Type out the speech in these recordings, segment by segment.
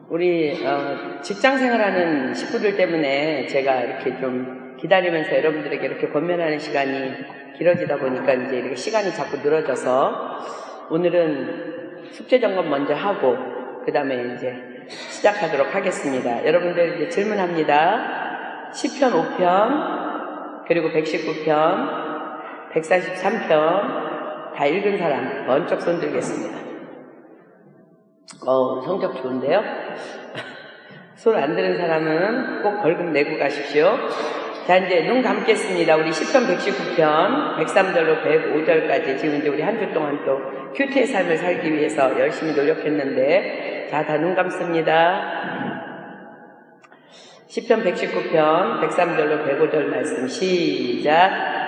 우리 직장 생활하는 식구들 때문에 제가 이렇게 좀 기다리면서 여러분들에게 이렇게 권면하는 시간이 길어지다 보니까 이제 이렇게 시간이 자꾸 늘어져서 오늘은 숙제 점검 먼저 하고 그 다음에 이제 시작하도록 하겠습니다. 여러분들 이제 질문합니다. 시편 5편 그리고 119편 143편 다 읽은 사람 번쩍 손 들겠습니다. 성적 좋은데요? 손 안 들은 사람은 꼭 벌금 내고 가십시오. 자, 이제 눈 감겠습니다. 우리 10편 119편 103절로 105절까지 지금 이제 우리 한 주 동안 또 큐티의 삶을 살기 위해서 열심히 노력했는데, 자, 다 눈 감습니다. 10편 119편 103절로 105절 말씀 시작.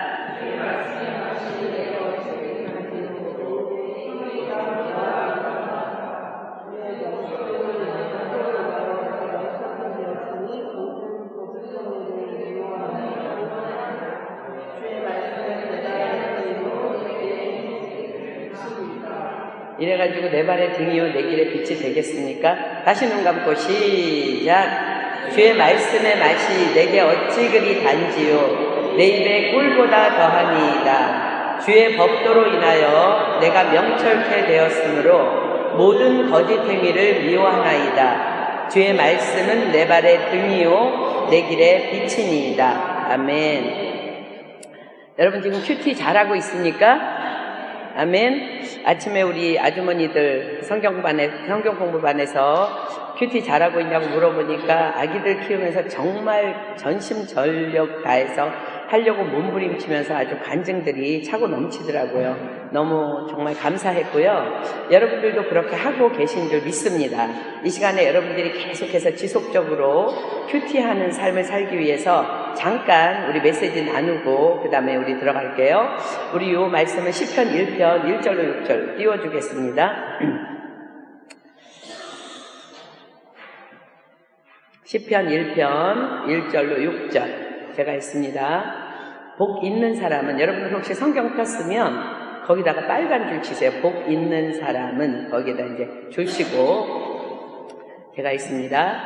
이래가지고 내 발의 등이요 내 길의 빛이 되겠습니까? 다시 눈 감고 시작. 주의 말씀의 맛이 내게 어찌 그리 단지요 내 입에 꿀보다 더하니이다. 주의 법도로 인하여 내가 명철케 되었으므로 모든 거짓 행위를 미워하나이다. 주의 말씀은 내 발의 등이요 내 길의 빛이니이다. 아멘. 여러분 지금 큐티 잘하고 있습니까? 아멘. 아침에 우리 아주머니들 성경 공부반에서 큐티 잘하고 있냐고 물어보니까 아기들 키우면서 정말 전심전력 다해서 하려고 몸부림치면서 아주 간증들이 차고 넘치더라고요. 너무 정말 감사했고요. 여러분들도 그렇게 하고 계신 줄 믿습니다. 이 시간에 여러분들이 계속해서 지속적으로 큐티하는 삶을 살기 위해서 잠깐 우리 메시지 나누고 그 다음에 우리 들어갈게요. 우리 요 말씀은 시편 1편 1절로 6절 띄워주겠습니다. 시편 1편 1절로 6절 제가 했습니다. 복 있는 사람은, 여러분들 혹시 성경 폈으면 거기다가 빨간 줄 치세요. 복 있는 사람은 거기다 이제 줄 치고 제가 있습니다.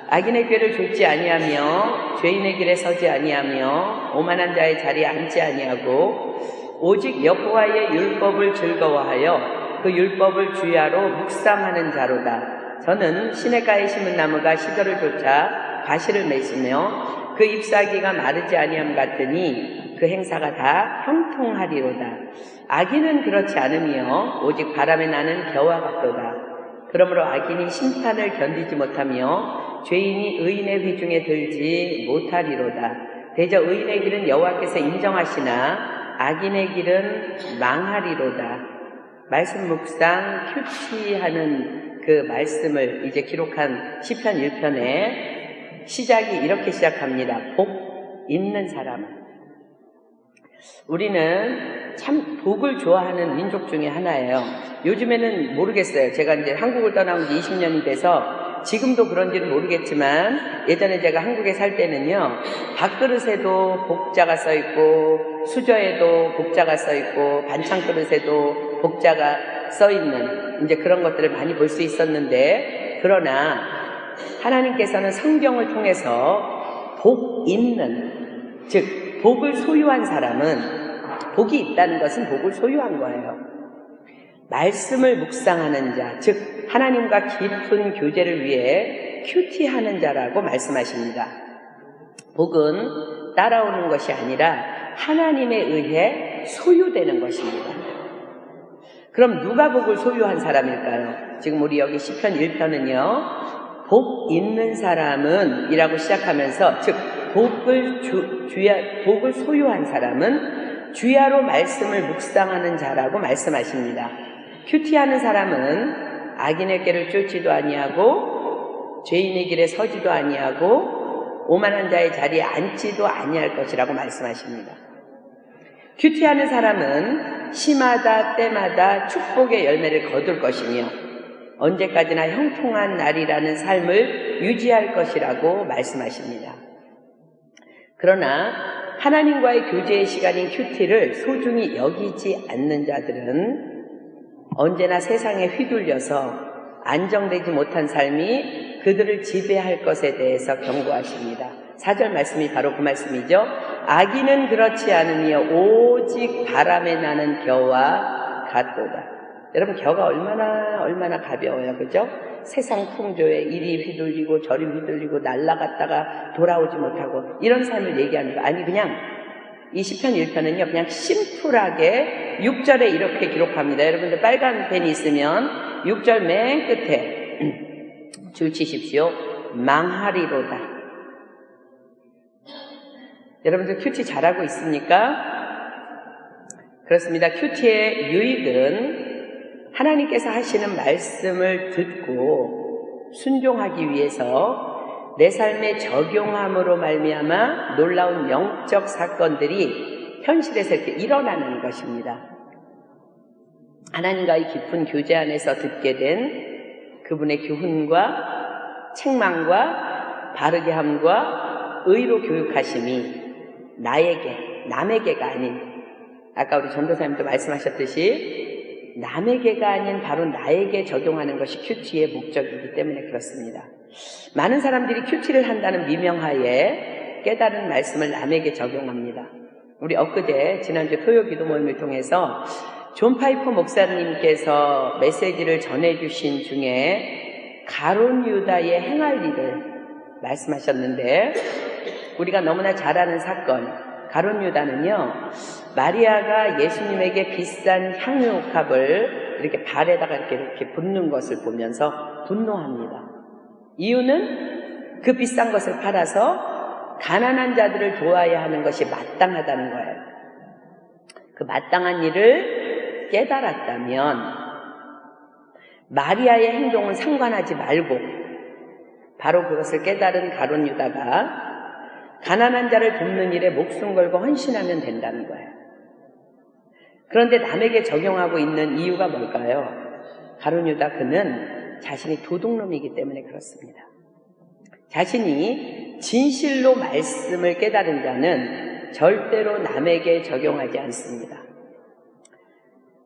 악인의 꾀를 좇지 아니하며 죄인의 길에 서지 아니하며 오만한 자의 자리에 앉지 아니하고 오직 여호와의 율법을 즐거워하여 그 율법을 주야로 묵상하는 자로다. 저는 시냇가에 심은 나무가 시절을 쫓아 과실을 맺으며 그 잎사귀가 마르지 아니함 같으니 그 행사가 다 형통하리로다. 악인은 그렇지 않으며 오직 바람에 나는 겨와 같도다. 그러므로 악인이 심판을 견디지 못하며 죄인이 의인의 회중에 들지 못하리로다. 대저 의인의 길은 여호와께서 인정하시나 악인의 길은 망하리로다. 말씀 묵상 큐티하는 그 말씀을 이제 기록한 시편 1편에 시작이 이렇게 시작합니다. 복 있는 사람. 우리는 참 복을 좋아하는 민족 중에 하나예요. 요즘에는 모르겠어요. 제가 이제 한국을 떠나온 지 20년이 돼서 지금도 그런지는 모르겠지만 예전에 제가 한국에 살 때는요, 밥그릇에도 복자가 써있고 수저에도 복자가 써있고 반찬 그릇에도 복자가 써있는 이제 그런 것들을 많이 볼 수 있었는데, 그러나 하나님께서는 성경을 통해서 복 있는, 즉 복을 소유한 사람은, 복이 있다는 것은 복을 소유한 거예요. 말씀을 묵상하는 자, 즉 하나님과 깊은 교제를 위해 큐티하는 자라고 말씀하십니다. 복은 따라오는 것이 아니라 하나님에 의해 소유되는 것입니다. 그럼 누가 복을 소유한 사람일까요? 지금 우리 여기 시편 1편은요 복 있는 사람은 이라고 시작하면서, 즉 복을 소유한 사람은 주야로 말씀을 묵상하는 자라고 말씀하십니다. 큐티하는 사람은 악인의 길을 쫓지도 아니하고 죄인의 길에 서지도 아니하고 오만한 자의 자리에 앉지도 아니할 것이라고 말씀하십니다. 큐티하는 사람은 시마다 때마다 축복의 열매를 거둘 것이며 언제까지나 형통한 날이라는 삶을 유지할 것이라고 말씀하십니다. 그러나 하나님과의 교제의 시간인 큐티를 소중히 여기지 않는 자들은 언제나 세상에 휘둘려서 안정되지 못한 삶이 그들을 지배할 것에 대해서 경고하십니다. 4절 말씀이 바로 그 말씀이죠. 악인은 그렇지 않으며 오직 바람에 나는 겨와 같도다. 여러분, 겨가 얼마나 가벼워요, 그죠? 세상 풍조에 이리 휘둘리고 저리 휘둘리고 날아갔다가 돌아오지 못하고 이런 삶을 얘기하는 거 아니, 그냥 이 시편 1편은요 그냥 심플하게 6절에 이렇게 기록합니다. 여러분들 빨간 펜이 있으면 6절 맨 끝에 줄 치십시오. 망하리로다. 여러분들 큐티 잘하고 있습니까? 그렇습니다. 큐티의 유익은 하나님께서 하시는 말씀을 듣고 순종하기 위해서 내 삶에 적용함으로 말미암아 놀라운 영적 사건들이 현실에서 이렇게 일어나는 것입니다. 하나님과의 깊은 교제 안에서 듣게 된 그분의 교훈과 책망과 바르게 함과 의로 교육하심이 남에게가 아닌, 아까 우리 전도사님도 말씀하셨듯이 남에게가 아닌 바로 나에게 적용하는 것이 큐티의 목적이기 때문에 그렇습니다. 많은 사람들이 큐티를 한다는 미명하에 깨달은 말씀을 남에게 적용합니다. 우리 엊그제 지난주 토요 기도 모임을 통해서 존 파이퍼 목사님께서 메시지를 전해주신 중에 가룟 유다의 행할 일을 말씀하셨는데, 우리가 너무나 잘 아는 사건, 가룟 유다는요, 마리아가 예수님에게 비싼 향유값을 이렇게 발에다가 이렇게 붓는 것을 보면서 분노합니다. 이유는 그 비싼 것을 팔아서 가난한 자들을 도와야 하는 것이 마땅하다는 거예요. 그 마땅한 일을 깨달았다면 마리아의 행동은 상관하지 말고 바로 그것을 깨달은 가룟 유다가 가난한 자를 돕는 일에 목숨 걸고 헌신하면 된다는 거예요. 그런데 남에게 적용하고 있는 이유가 뭘까요? 가룟 유다 그는 자신이 도둑놈이기 때문에 그렇습니다. 자신이 진실로 말씀을 깨달은 자는 절대로 남에게 적용하지 않습니다.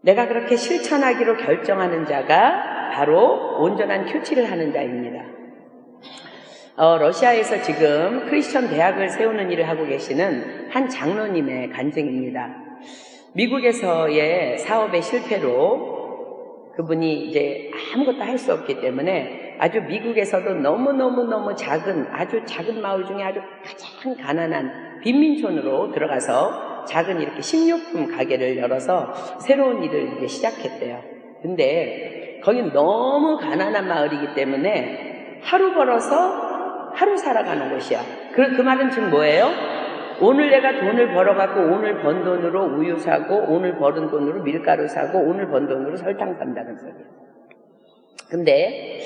내가 그렇게 실천하기로 결정하는 자가 바로 온전한 큐티를 하는 자입니다. 러시아에서 지금 크리스천 대학을 세우는 일을 하고 계시는 한 장로님의 간증입니다. 미국에서의 사업의 실패로 그분이 이제 아무것도 할 수 없기 때문에 아주 미국에서도 너무 작은, 아주 작은 마을 중에 아주 가장 가난한 빈민촌으로 들어가서 작은 이렇게 식료품 가게를 열어서 새로운 일을 이제 시작했대요. 근데 거긴 너무 가난한 마을이기 때문에 하루 벌어서 하루 살아가는 곳이야. 그 말은 지금 뭐예요? 오늘 내가 돈을 벌어갖고 오늘 번 돈으로 우유 사고, 오늘 벌은 돈으로 밀가루 사고, 오늘 번 돈으로 설탕 산다는 소리야. 근데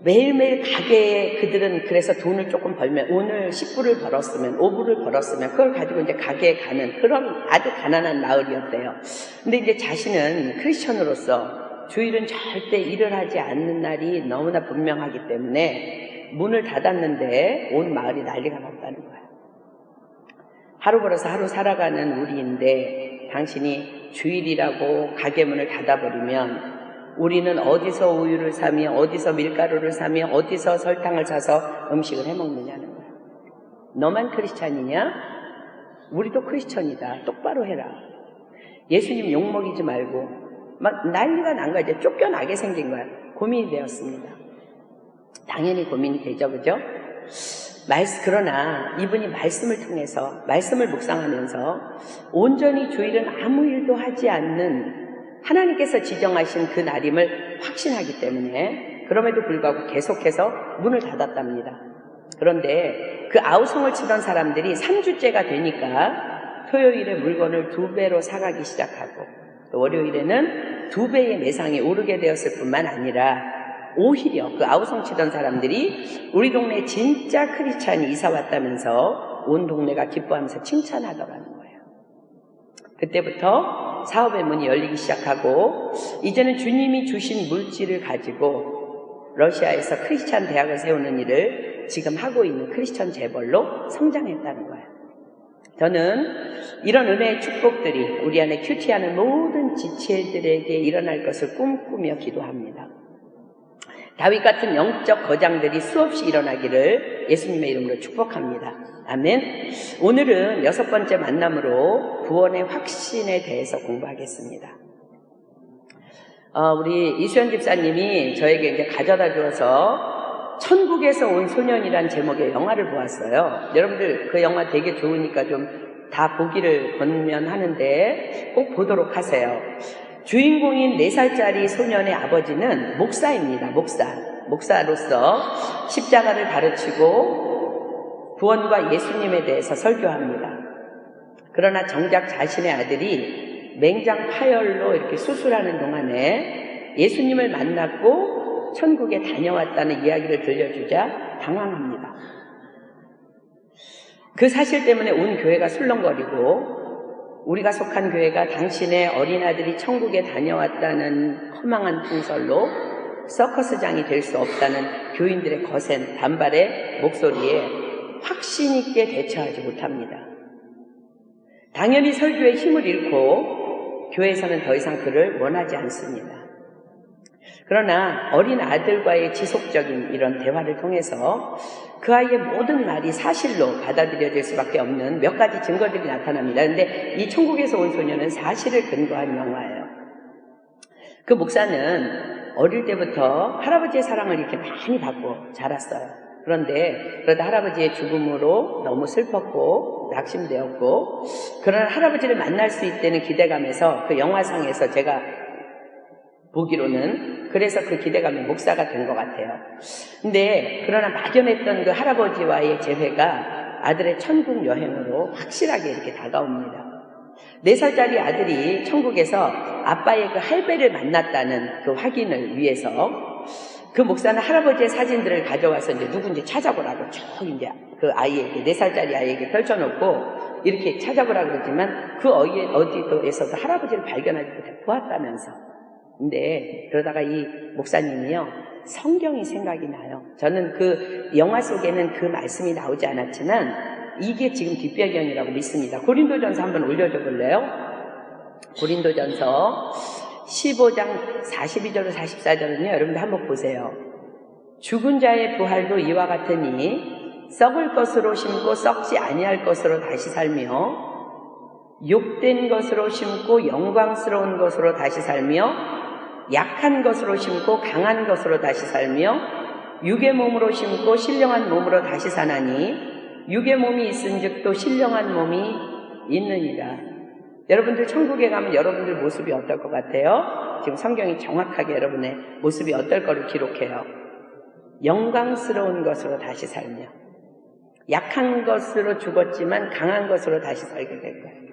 매일매일 가게에 그들은 그래서 돈을 조금 벌면 오늘 10불을 벌었으면 5불을 벌었으면 그걸 가지고 이제 가게에 가는 그런 아주 가난한 마을이었대요. 근데 이제 자신은 크리스천으로서 주일은 절대 일을 하지 않는 날이 너무나 분명하기 때문에 문을 닫았는데 온 마을이 난리가 났다는 거예요. 하루 벌어서 하루 살아가는 우리인데 당신이 주일이라고 가게 문을 닫아버리면 우리는 어디서 우유를 사며 어디서 밀가루를 사며 어디서 설탕을 사서 음식을 해먹느냐는 거예요. 너만 크리스찬이냐? 우리도 크리스천이다. 똑바로 해라. 예수님 욕먹이지 말고 막 난리가 난 거야. 이제 쫓겨나게 생긴 거야. 고민이 되었습니다. 당연히 고민이 되죠, 그죠? 그러나 이분이 말씀을 통해서 말씀을 묵상하면서 온전히 주일은 아무 일도 하지 않는 하나님께서 지정하신 그 날임을 확신하기 때문에 그럼에도 불구하고 계속해서 문을 닫았답니다. 그런데 그 아우성을 치던 사람들이 3주째가 되니까 토요일에 물건을 2배로 사가기 시작하고 또 월요일에는 2배의 매상이 오르게 되었을 뿐만 아니라 오히려 그 아우성 치던 사람들이 우리 동네에 진짜 크리스찬이 이사 왔다면서 온 동네가 기뻐하면서 칭찬하더라는 거예요. 그때부터 사업의 문이 열리기 시작하고 이제는 주님이 주신 물질을 가지고 러시아에서 크리스찬 대학을 세우는 일을 지금 하고 있는 크리스천 재벌로 성장했다는 거예요. 저는 이런 은혜의 축복들이 우리 안에 큐티하는 모든 지체들에게 일어날 것을 꿈꾸며 기도합니다. 다윗 같은 영적 거장들이 수없이 일어나기를 예수님의 이름으로 축복합니다. 아멘. 오늘은 6번째 만남으로 구원의 확신에 대해서 공부하겠습니다. 우리 이수연 집사님이 저에게 이제 가져다 주어서 천국에서 온 소년이란 제목의 영화를 보았어요. 여러분들 그 영화 되게 좋으니까 좀 다 보기를 권면하는데 꼭 보도록 하세요. 주인공인 4살짜리 소년의 아버지는 목사입니다. 목사로서 십자가를 가르치고 구원과 예수님에 대해서 설교합니다. 그러나 정작 자신의 아들이 맹장 파열로 이렇게 수술하는 동안에 예수님을 만났고 천국에 다녀왔다는 이야기를 들려주자 당황합니다. 그 사실 때문에 온 교회가 술렁거리고 우리가 속한 교회가 당신의 어린아들이 천국에 다녀왔다는 허망한 풍설로 서커스장이 될 수 없다는 교인들의 거센 반발의 목소리에 확신 있게 대처하지 못합니다. 당연히 설교의 힘을 잃고 교회에서는 더 이상 그를 원하지 않습니다. 그러나 어린 아들과의 지속적인 이런 대화를 통해서 그 아이의 모든 말이 사실로 받아들여질 수밖에 없는 몇 가지 증거들이 나타납니다. 그런데 이 천국에서 온 소녀는 사실을 근거한 영화예요. 그 목사는 어릴 때부터 할아버지의 사랑을 이렇게 많이 받고 자랐어요. 그러다 할아버지의 죽음으로 너무 슬펐고 낙심되었고, 그러나 할아버지를 만날 수 있다는 기대감에서 그 영화상에서 제가 보기로는 그래서 그 기대감에 목사가 된 것 같아요. 근데 그러나 막연했던 그 할아버지와의 재회가 아들의 천국 여행으로 확실하게 이렇게 다가옵니다. 4살짜리 아들이 천국에서 아빠의 그 할배를 만났다는 그 확인을 위해서 그 목사는 할아버지의 사진들을 가져와서 이제 누군지 찾아보라고 쭉 이제 그 아이에게, 4살짜리 아이에게 펼쳐놓고 이렇게 찾아보라고 그러지만 그 어디에서도 할아버지를 발견하지 못해 보았다면서. 근데 그러다가 이 목사님이요, 성경이 생각이 나요. 저는 그 영화 속에는 그 말씀이 나오지 않았지만 이게 지금 뒷배경이라고 믿습니다. 고린도전서 한번 올려줘 볼래요? 고린도전서 15장 42절로 44절은요, 여러분들 한번 보세요. 죽은 자의 부활도 이와 같으니 썩을 것으로 심고 썩지 아니할 것으로 다시 살며, 욕된 것으로 심고 영광스러운 것으로 다시 살며, 약한 것으로 심고 강한 것으로 다시 살며, 육의 몸으로 심고 신령한 몸으로 다시 사나니 육의 몸이 있은즉 또 신령한 몸이 있느니라. 여러분들 천국에 가면 여러분들 모습이 어떨 것 같아요? 지금 성경이 정확하게 여러분의 모습이 어떨 거를 기록해요. 영광스러운 것으로 다시 살며, 약한 것으로 죽었지만 강한 것으로 다시 살게 될 거예요.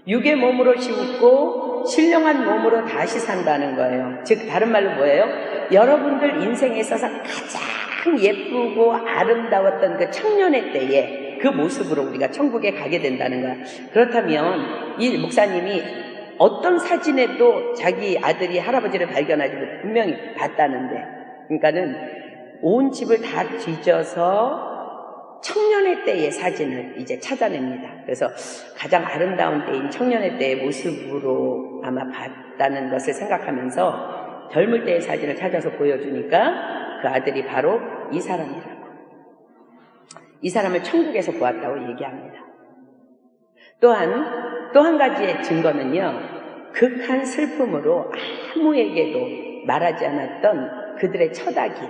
육의 몸으로 심고 신령한 몸으로 다시 산다는 거예요. 즉 다른 말로 뭐예요? 여러분들 인생에 있어서 가장 예쁘고 아름다웠던 그 청년의 때에 그 모습으로 우리가 천국에 가게 된다는 거야. 그렇다면 이 목사님이 어떤 사진에도 자기 아들이 할아버지를 발견하지 못해 분명히 봤다는데, 그러니까는 온 집을 다 뒤져서 청년의 때의 사진을 이제 찾아냅니다. 그래서 가장 아름다운 때인 청년의 때의 모습으로 아마 봤다는 것을 생각하면서 젊을 때의 사진을 찾아서 보여주니까 그 아들이 바로 이 사람이라고, 이 사람을 천국에서 보았다고 얘기합니다. 또한 또 한 가지의 증거는요, 극한 슬픔으로 아무에게도 말하지 않았던 그들의 첫 아기,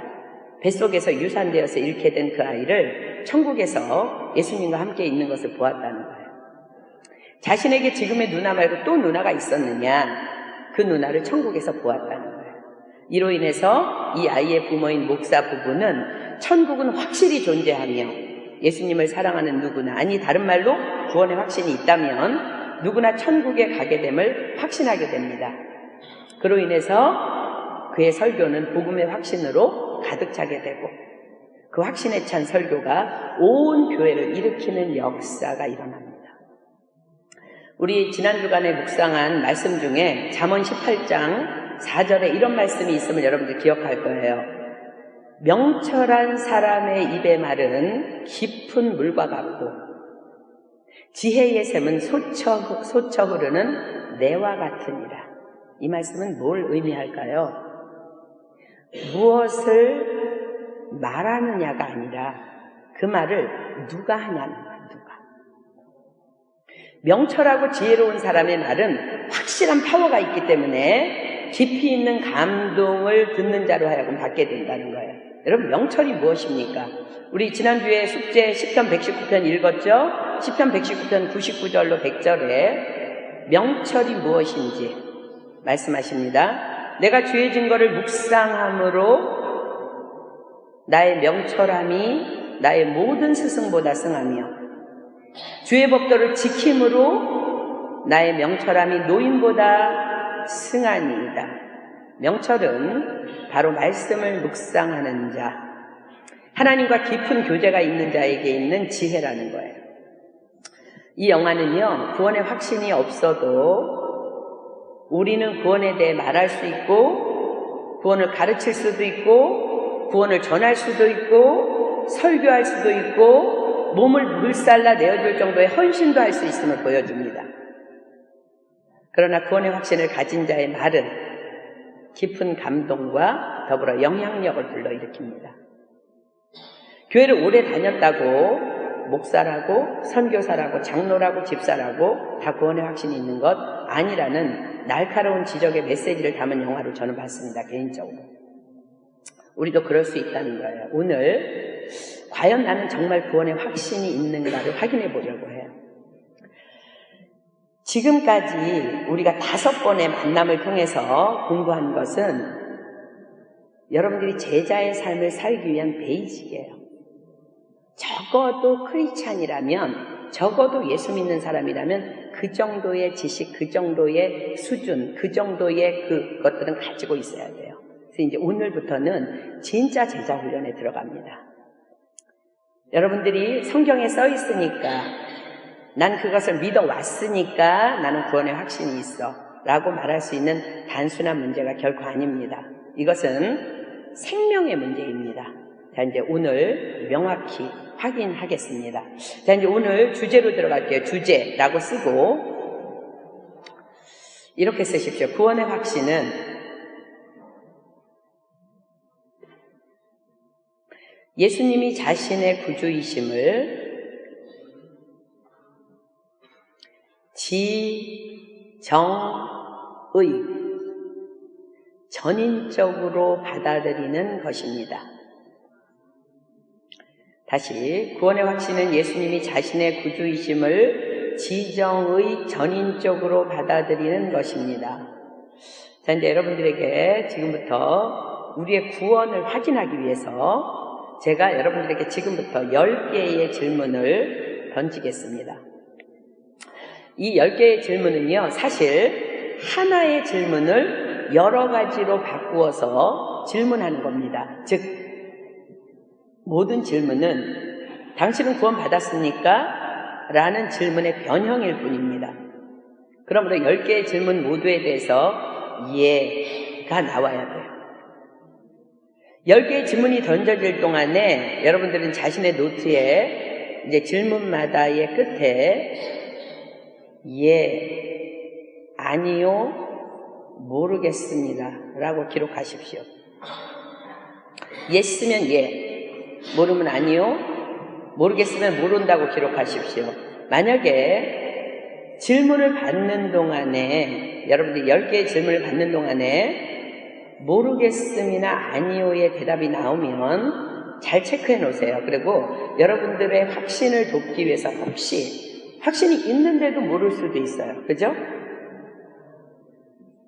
뱃속에서 유산되어서 잃게 된 그 아이를 천국에서 예수님과 함께 있는 것을 보았다는 거예요. 자신에게 지금의 누나 말고 또 누나가 있었느냐, 그 누나를 천국에서 보았다는 거예요. 이로 인해서 이 아이의 부모인 목사 부부는 천국은 확실히 존재하며 예수님을 사랑하는 누구나, 아니 다른 말로 구원의 확신이 있다면 누구나 천국에 가게 됨을 확신하게 됩니다. 그로 인해서 그의 설교는 복음의 확신으로 가득 차게 되고, 그 확신에 찬 설교가 온 교회를 일으키는 역사가 일어납니다. 우리 지난 주간에 묵상한 말씀 중에 잠언 18장 4절에 이런 말씀이 있으면 여러분들 기억할 거예요. 명철한 사람의 입의 말은 깊은 물과 같고 지혜의 샘은 솟쳐 흐르는 내와 같으니라. 이 말씀은 뭘 의미할까요? 무엇을 말하느냐가 아니라 그 말을 누가 하냐는 거야, 누가. 명철하고 지혜로운 사람의 말은 확실한 파워가 있기 때문에 깊이 있는 감동을 듣는 자로 하여금 받게 된다는 거예요. 여러분, 명철이 무엇입니까? 우리 지난주에 숙제 10편 119편 읽었죠? 10편 119편 99절로 100절에 명철이 무엇인지 말씀하십니다. 내가 주의 증거를 묵상함으로 나의 명철함이 나의 모든 스승보다 승하며 주의 법도를 지킴으로 나의 명철함이 노인보다 승하니이다. 명철은 바로 말씀을 묵상하는 자, 하나님과 깊은 교제가 있는 자에게 있는 지혜라는 거예요. 이 영화는요, 구원의 확신이 없어도 우리는 구원에 대해 말할 수 있고, 구원을 가르칠 수도 있고, 구원을 전할 수도 있고, 설교할 수도 있고, 몸을 불살라 내어줄 정도의 헌신도 할 수 있음을 보여줍니다. 그러나 구원의 확신을 가진 자의 말은 깊은 감동과 더불어 영향력을 불러일으킵니다. 교회를 오래 다녔다고 목사라고 선교사라고 장로라고 집사라고 다 구원의 확신이 있는 것 아니라는 날카로운 지적의 메시지를 담은 영화를 저는 봤습니다. 개인적으로. 우리도 그럴 수 있다는 거예요. 오늘 과연 나는 정말 구원의 확신이 있는가를 확인해 보려고 해요. 지금까지 우리가 5번의 만남을 통해서 공부한 것은 여러분들이 제자의 삶을 살기 위한 베이직이에요. 적어도 크리스찬이라면, 적어도 예수 믿는 사람이라면 그 정도의 지식, 그 정도의 수준, 그 정도의 그것들은 가지고 있어야 돼요. 그래서 이제 오늘부터는 진짜 제자 훈련에 들어갑니다. 여러분들이 성경에 써 있으니까, 난 그것을 믿어왔으니까 나는 구원의 확신이 있어 라고 말할 수 있는 단순한 문제가 결코 아닙니다. 이것은 생명의 문제입니다. 자, 이제 오늘 명확히 확인하겠습니다. 자, 이제 오늘 주제로 들어갈게요. 주제라고 쓰고 이렇게 쓰십시오. 구원의 확신은 예수님이 자신의 구주이심을 지정의 전인적으로 받아들이는 것입니다. 다시, 구원의 확신은 예수님이 자신의 구주이심을 지정의 전인적으로 받아들이는 것입니다. 자, 이제 여러분들에게 지금부터 우리의 구원을 확인하기 위해서 제가 여러분들에게 지금부터 10개의 질문을 던지겠습니다. 이 10개의 질문은요, 사실 하나의 질문을 여러 가지로 바꾸어서 질문하는 겁니다. 즉, 모든 질문은 당신은 구원 받았습니까? 라는 질문의 변형일 뿐입니다. 그러므로 10개의 질문 모두에 대해서 예가 나와야 돼요. 10개의 질문이 던져질 동안에 여러분들은 자신의 노트에 이제 질문마다의 끝에 예, 아니요, 모르겠습니다 라고 기록하십시오. 예 쓰면 예, 모르면 아니요, 모르겠으면 모른다고 기록하십시오. 만약에 질문을 받는 동안에, 여러분들이 10개의 질문을 받는 동안에 모르겠음이나 아니요의 대답이 나오면 잘 체크해 놓으세요. 그리고 여러분들의 확신을 돕기 위해서 혹시 확신이 있는데도 모를 수도 있어요. 그죠?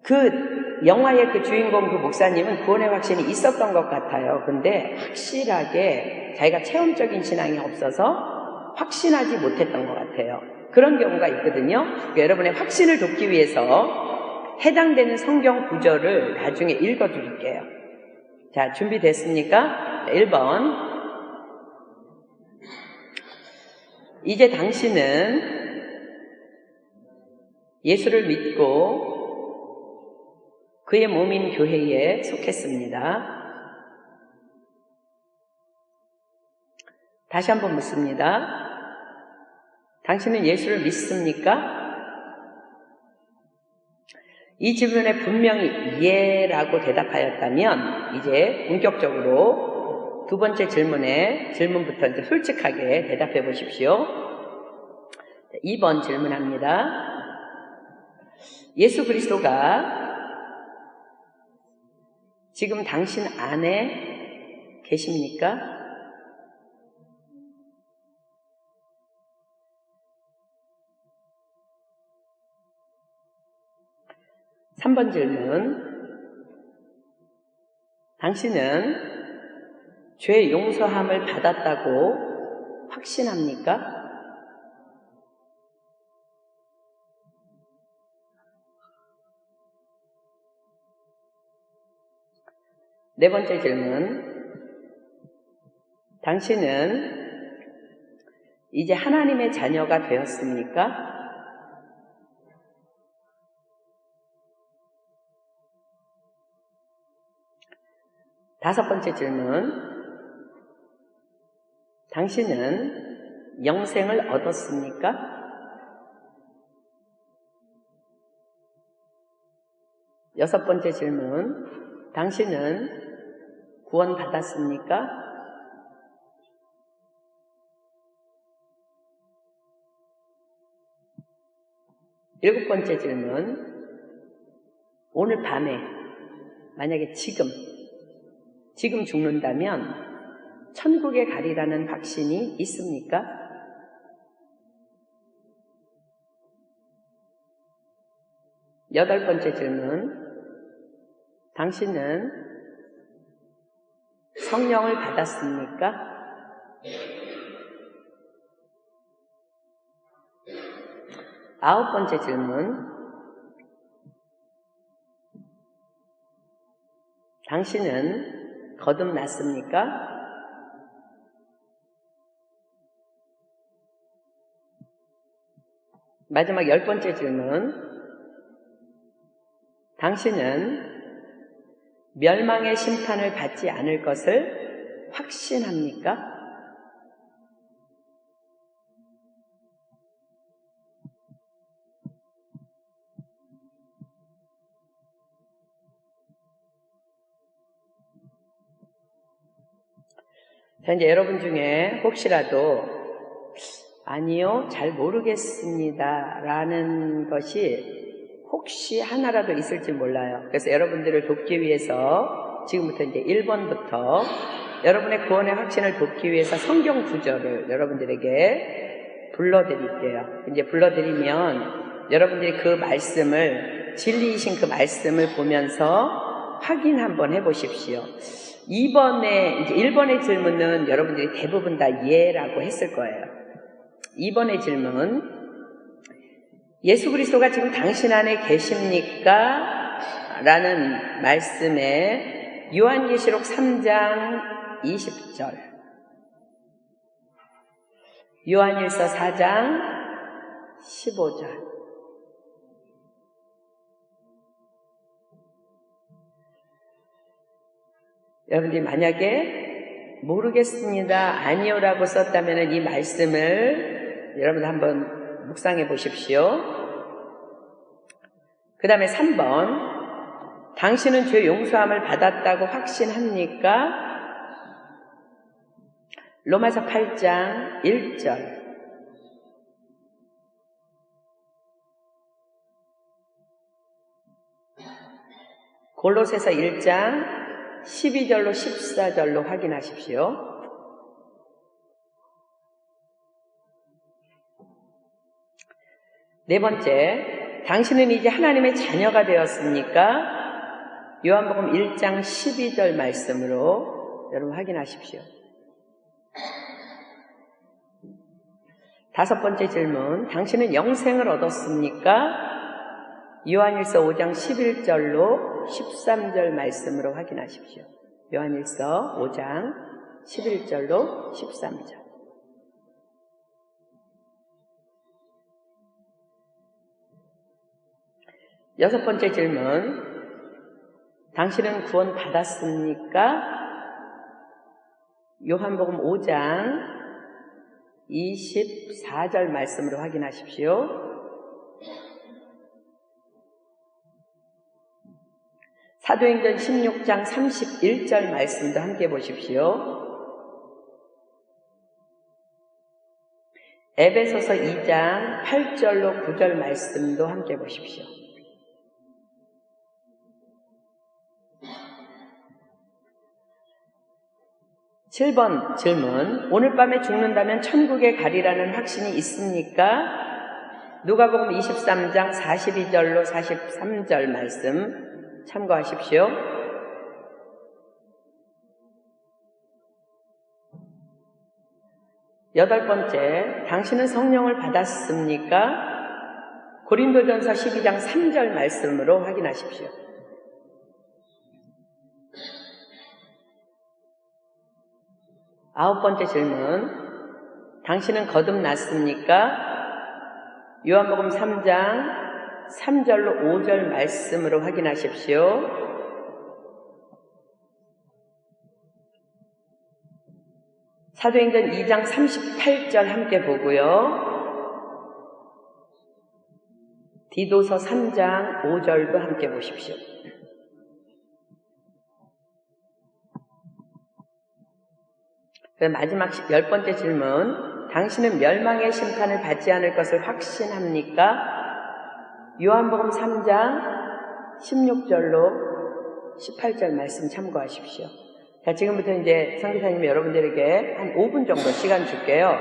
그 영화의 그 주인공 그 목사님은 구원의 확신이 있었던 것 같아요. 근데 확실하게 자기가 체험적인 신앙이 없어서 확신하지 못했던 것 같아요. 그런 경우가 있거든요. 그러니까 여러분의 확신을 돕기 위해서 해당되는 성경 구절을 나중에 읽어드릴게요. 자, 준비됐습니까? 1번. 이제 당신은 예수를 믿고 그의 몸인 교회에 속했습니다. 다시 한번 묻습니다. 당신은 예수를 믿습니까? 이 질문에 분명히 예라고 대답하였다면 이제 본격적으로 두 번째 질문부터 이제 솔직하게 대답해 보십시오. 2번 질문합니다. 예수 그리스도가 지금 당신 안에 계십니까? 삼 번 질문. 당신은 죄 용서함을 받았다고 확신합니까? 네 번째 질문. 당신은 이제 하나님의 자녀가 되었습니까? 다섯 번째 질문. 당신은 영생을 얻었습니까? 여섯 번째 질문. 당신은 구원받았습니까? 일곱 번째 질문. 오늘 밤에 만약에 지금 죽는다면 천국에 가리라는 확신이 있습니까? 여덟 번째 질문. 당신은 성령을 받았습니까? 아홉 번째 질문. 당신은 거듭났습니까? 마지막 열 번째 질문. 당신은 멸망의 심판을 받지 않을 것을 확신합니까? 자, 이제 여러분 중에 혹시라도 아니요, 잘 모르겠습니다 라는 것이 혹시 하나라도 있을지 몰라요. 그래서 여러분들을 돕기 위해서 지금부터 이제 1번부터 여러분의 구원의 확신을 돕기 위해서 성경 구절을 여러분들에게 불러드릴게요. 이제 불러드리면 여러분들이 그 말씀을, 진리이신 그 말씀을 보면서 확인 한번 해보십시오. 2번에, 이제 1번의 질문은 여러분들이 대부분 다 예라고 했을 거예요. 2번의 질문. 예수 그리스도가 지금 당신 안에 계십니까? 라는 말씀에 요한계시록 3장 20절, 요한일서 4장 15절, 여러분들이 만약에 모르겠습니다, 아니요라고 썼다면 이 말씀을 여러분 한번 묵상해 보십시오. 그 다음에 3번. 당신은 죄 용서함을 받았다고 확신합니까? 로마서 8장 1절. 골로새서 1장 12절로 14절로 확인하십시오. 네 번째, 당신은 이제 하나님의 자녀가 되었습니까? 요한복음 1장 12절 말씀으로 여러분 확인하십시오. 다섯 번째 질문, 당신은 영생을 얻었습니까? 요한일서 5장 11절로 13절 말씀으로 확인하십시오. 요한일서 5장 11절로 13절. 여섯 번째 질문, 당신은 구원 받았습니까? 요한복음 5장 24절 말씀으로 확인하십시오. 사도행전 16장 31절 말씀도 함께 보십시오. 에베소서 2장 8절로 9절 말씀도 함께 보십시오. (7번) 질문. 오늘 밤에 죽는다면 천국에 가리라는 확신이 있습니까? 누가복음 23장 42절로 43절 말씀 참고하십시오. 여덟 번째, 당신은 성령을 받았습니까? 고린도전서 12장 3절 말씀으로 확인하십시오. 아홉 번째 질문, 당신은 거듭났습니까? 요한복음 3장 3절로 5절 말씀으로 확인하십시오. 사도행전 2장 38절 함께 보고요. 디도서 3장 5절도 함께 보십시오. 마지막 10번째 질문, 당신은 멸망의 심판을 받지 않을 것을 확신합니까? 요한복음 3장 16절로 18절 말씀 참고하십시오. 자, 지금부터 이제 선교사님이 여러분들에게 한 5분 정도 시간 줄게요.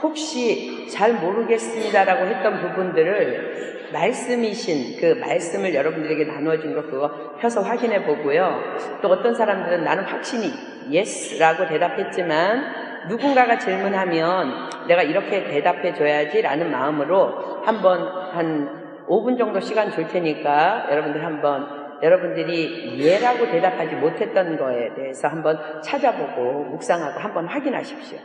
혹시 잘 모르겠습니다라고 했던 부분들을 말씀이신 그 말씀을 여러분들에게 나누어진 거 그거 펴서 확인해 보고요. 또 어떤 사람들은 나는 확신이 yes라고 대답했지만 누군가가 질문하면 내가 이렇게 대답해 줘야지 라는 마음으로 한번 한 5분 정도 시간 줄 테니까 여러분들 한번 여러분들이 예라고 대답하지 못했던 거에 대해서 한번 찾아보고 묵상하고 한번 확인하십시오.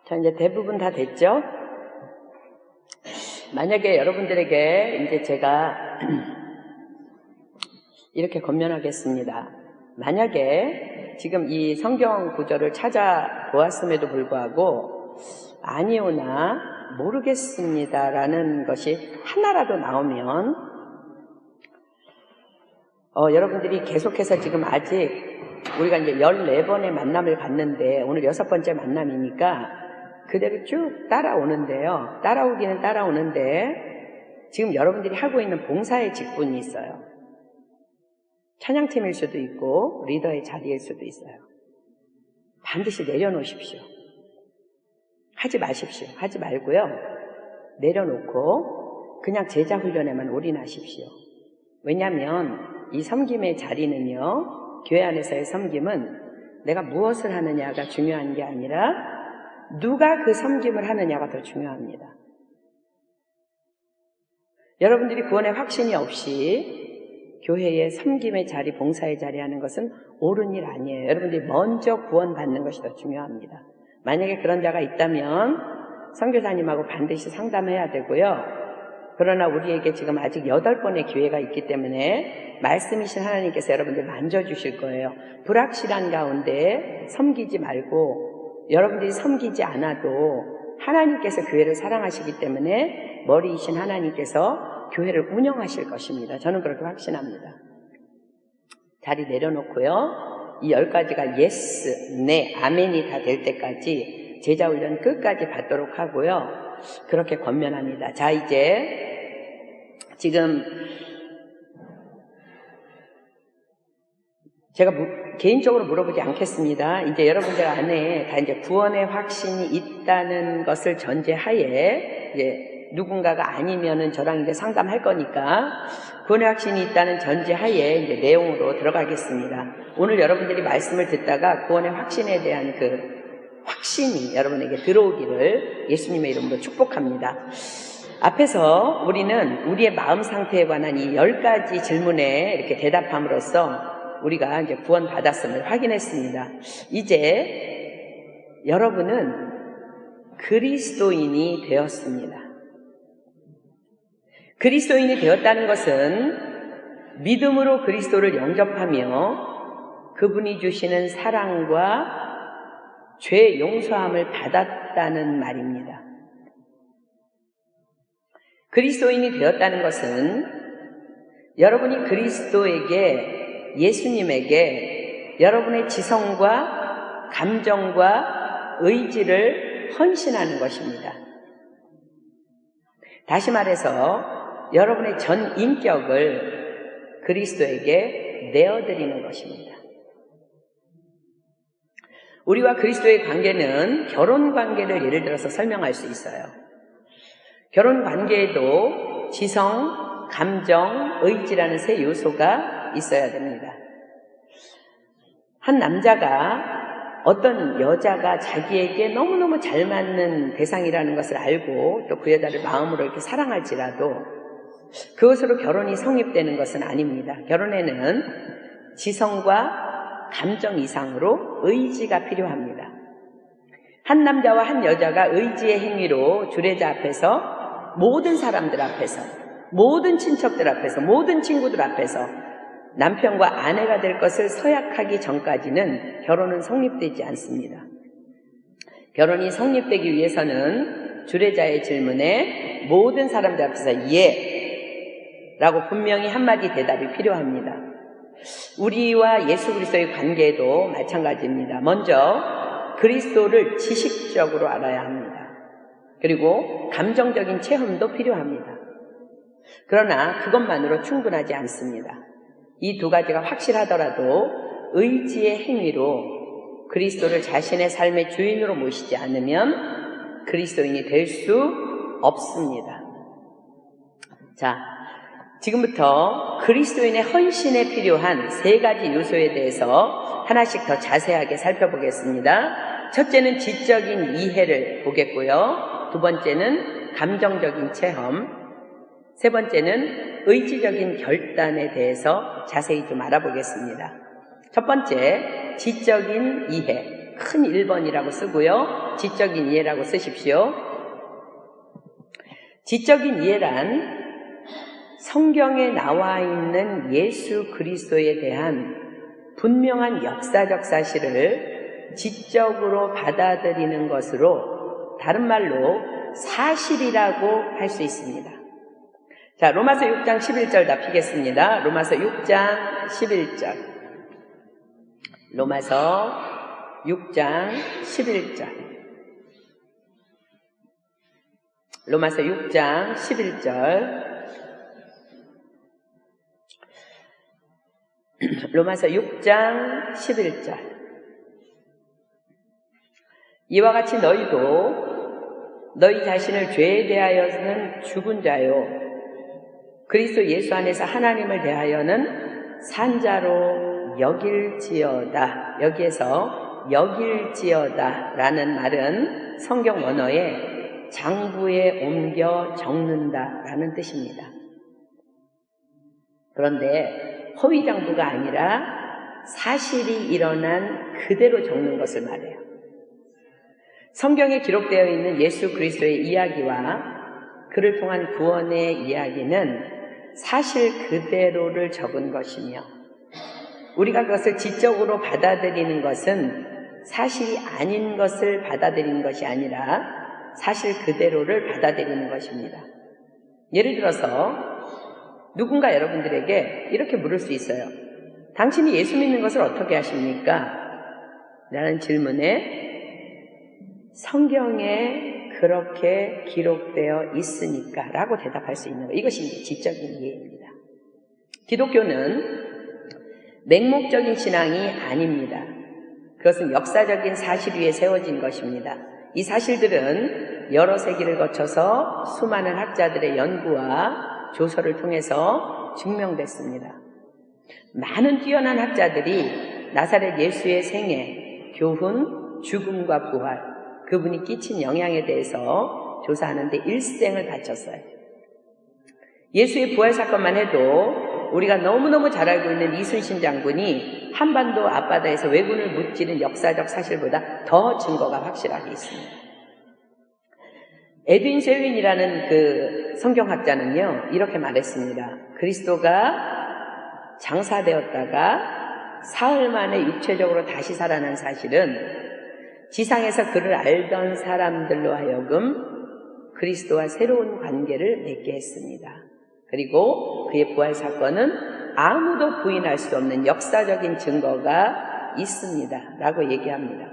자, 이제 대부분 다 됐죠? 만약에 여러분들에게 이제 제가 이렇게 권면하겠습니다. 만약에 지금 이 성경 구절을 찾아보았음에도 불구하고 아니오나 모르겠습니다라는 것이 하나라도 나오면 여러분들이 계속해서 지금 아직 우리가 이제 14번의 만남을 갖는데 오늘 6번째 만남이니까 그대로 쭉 따라오는데요. 따라오기는 따라오는데 지금 여러분들이 하고 있는 봉사의 직분이 있어요. 찬양팀일 수도 있고 리더의 자리일 수도 있어요. 반드시 내려놓으십시오. 하지 마십시오. 하지 말고요. 내려놓고 그냥 제자 훈련에만 올인하십시오. 왜냐하면 이 섬김의 자리는요. 교회 안에서의 섬김은 내가 무엇을 하느냐가 중요한 게 아니라 누가 그 섬김을 하느냐가 더 중요합니다. 여러분들이 구원의 확신이 없이 교회의 섬김의 자리, 봉사의 자리 하는 것은 옳은 일 아니에요. 여러분들이 먼저 구원받는 것이 더 중요합니다. 만약에 그런 자가 있다면 선교사님하고 반드시 상담해야 되고요. 그러나 우리에게 지금 아직 8번의 기회가 있기 때문에 말씀이신 하나님께서 여러분들 만져주실 거예요. 불확실한 가운데 섬기지 말고 여러분들이 섬기지 않아도 하나님께서 교회를 사랑하시기 때문에 머리이신 하나님께서 교회를 운영하실 것입니다. 저는 그렇게 확신합니다. 자리 내려놓고요. 이 10가지가 예스, 네, 아멘이 다 될 때까지 제자훈련 끝까지 받도록 하고요. 그렇게 권면합니다. 자, 이제 지금 제가 개인적으로 물어보지 않겠습니다. 이제 여러분들 안에 다 이제 구원의 확신이 있다는 것을 전제하에 이제 누군가가 아니면은 저랑 이제 상담할 거니까 구원의 확신이 있다는 전제하에 이제 내용으로 들어가겠습니다. 오늘 여러분들이 말씀을 듣다가 구원의 확신에 대한 그 확신이 여러분에게 들어오기를 예수님의 이름으로 축복합니다. 앞에서 우리는 우리의 마음 상태에 관한 이 10가지 질문에 이렇게 대답함으로써 우리가 이제 구원받았음을 확인했습니다. 이제 여러분은 그리스도인이 되었습니다. 그리스도인이 되었다는 것은 믿음으로 그리스도를 영접하며 그분이 주시는 사랑과 죄 용서함을 받았다는 말입니다. 그리스도인이 되었다는 것은 여러분이 그리스도에게, 예수님에게 여러분의 지성과 감정과 의지를 헌신하는 것입니다. 다시 말해서 여러분의 전 인격을 그리스도에게 내어드리는 것입니다. 우리와 그리스도의 관계는 결혼 관계를 예를 들어서 설명할 수 있어요. 결혼 관계에도 지성, 감정, 의지라는 세 요소가 있어야 됩니다. 한 남자가 어떤 여자가 자기에게 너무너무 잘 맞는 대상이라는 것을 알고 또 그 여자를 마음으로 이렇게 사랑할지라도 그것으로 결혼이 성립되는 것은 아닙니다. 결혼에는 지성과 감정 이상으로 의지가 필요합니다. 한 남자와 한 여자가 의지의 행위로 주례자 앞에서 모든 사람들 앞에서, 모든 친척들 앞에서, 모든 친구들 앞에서 남편과 아내가 될 것을 서약하기 전까지는 결혼은 성립되지 않습니다. 결혼이 성립되기 위해서는 주례자의 질문에 모든 사람들 앞에서 예 라고 분명히 한마디 대답이 필요합니다. 우리와 예수 그리스도의 관계도 마찬가지입니다. 먼저 그리스도를 지식적으로 알아야 합니다. 그리고 감정적인 체험도 필요합니다. 그러나 그것만으로 충분하지 않습니다. 이 두 가지가 확실하더라도 의지의 행위로 그리스도를 자신의 삶의 주인으로 모시지 않으면 그리스도인이 될 수 없습니다. 자, 지금부터 그리스도인의 헌신에 필요한 3가지 요소에 대해서 하나씩 더 자세하게 살펴보겠습니다. 첫째는 지적인 이해를 보겠고요. 두 번째는 감정적인 체험, 세 번째는 의지적인 결단에 대해서 자세히 좀 알아보겠습니다. 첫 번째, 지적인 이해, 큰 1번이라고 쓰고요. 지적인 이해라고 쓰십시오. 지적인 이해란 성경에 나와 있는 예수 그리스도에 대한 분명한 역사적 사실을 지적으로 받아들이는 것으로, 다른 말로 사실이라고 할 수 있습니다. 자, 로마서 6장 11절 다 피겠습니다. 로마서 6장 11절. 로마서 6장 11절. 로마서 6장 11절. 로마서 6장 11절. 이와 같이 너희도 너희 자신을 죄에 대하여는 죽은 자요, 그리스도 예수 안에서 하나님을 대하여는 산 자로 여길지어다. 여기에서 여길지어다 라는 말은 성경 원어에 장부에 옮겨 적는다 라는 뜻입니다. 그런데 허위장부가 아니라 사실이 일어난 그대로 적는 것을 말해요. 성경에 기록되어 있는 예수 그리스도의 이야기와 그를 통한 구원의 이야기는 사실 그대로를 적은 것이며, 우리가 그것을 지적으로 받아들이는 것은 사실이 아닌 것을 받아들이는 것이 아니라 사실 그대로를 받아들이는 것입니다. 예를 들어서 누군가 여러분들에게 이렇게 물을 수 있어요. 당신이 예수 믿는 것을 어떻게 아십니까? 라는 질문에 성경에 그렇게 기록되어 있으니까 라고 대답할 수 있는 것, 이것이 이제 지적인 이해입니다. 기독교는 맹목적인 신앙이 아닙니다. 그것은 역사적인 사실 위에 세워진 것입니다. 이 사실들은 여러 세기를 거쳐서 수많은 학자들의 연구와 조서를 통해서 증명됐습니다. 많은 뛰어난 학자들이 나사렛 예수의 생애, 교훈, 죽음과 부활, 그분이 끼친 영향에 대해서 조사하는데 일생을 바쳤어요. 예수의 부활 사건만 해도 우리가 너무너무 잘 알고 있는 이순신 장군이 한반도 앞바다에서 왜군을 무찌른 역사적 사실보다 더 증거가 확실하게 있습니다. 에드윈 쉐윈이라는 그 성경학자는요, 이렇게 말했습니다. 그리스도가 장사되었다가 사흘 만에 육체적으로 다시 살아난 사실은 지상에서 그를 알던 사람들로 하여금 그리스도와 새로운 관계를 맺게 했습니다. 그리고 그의 부활 사건은 아무도 부인할 수 없는 역사적인 증거가 있습니다. 라고 얘기합니다.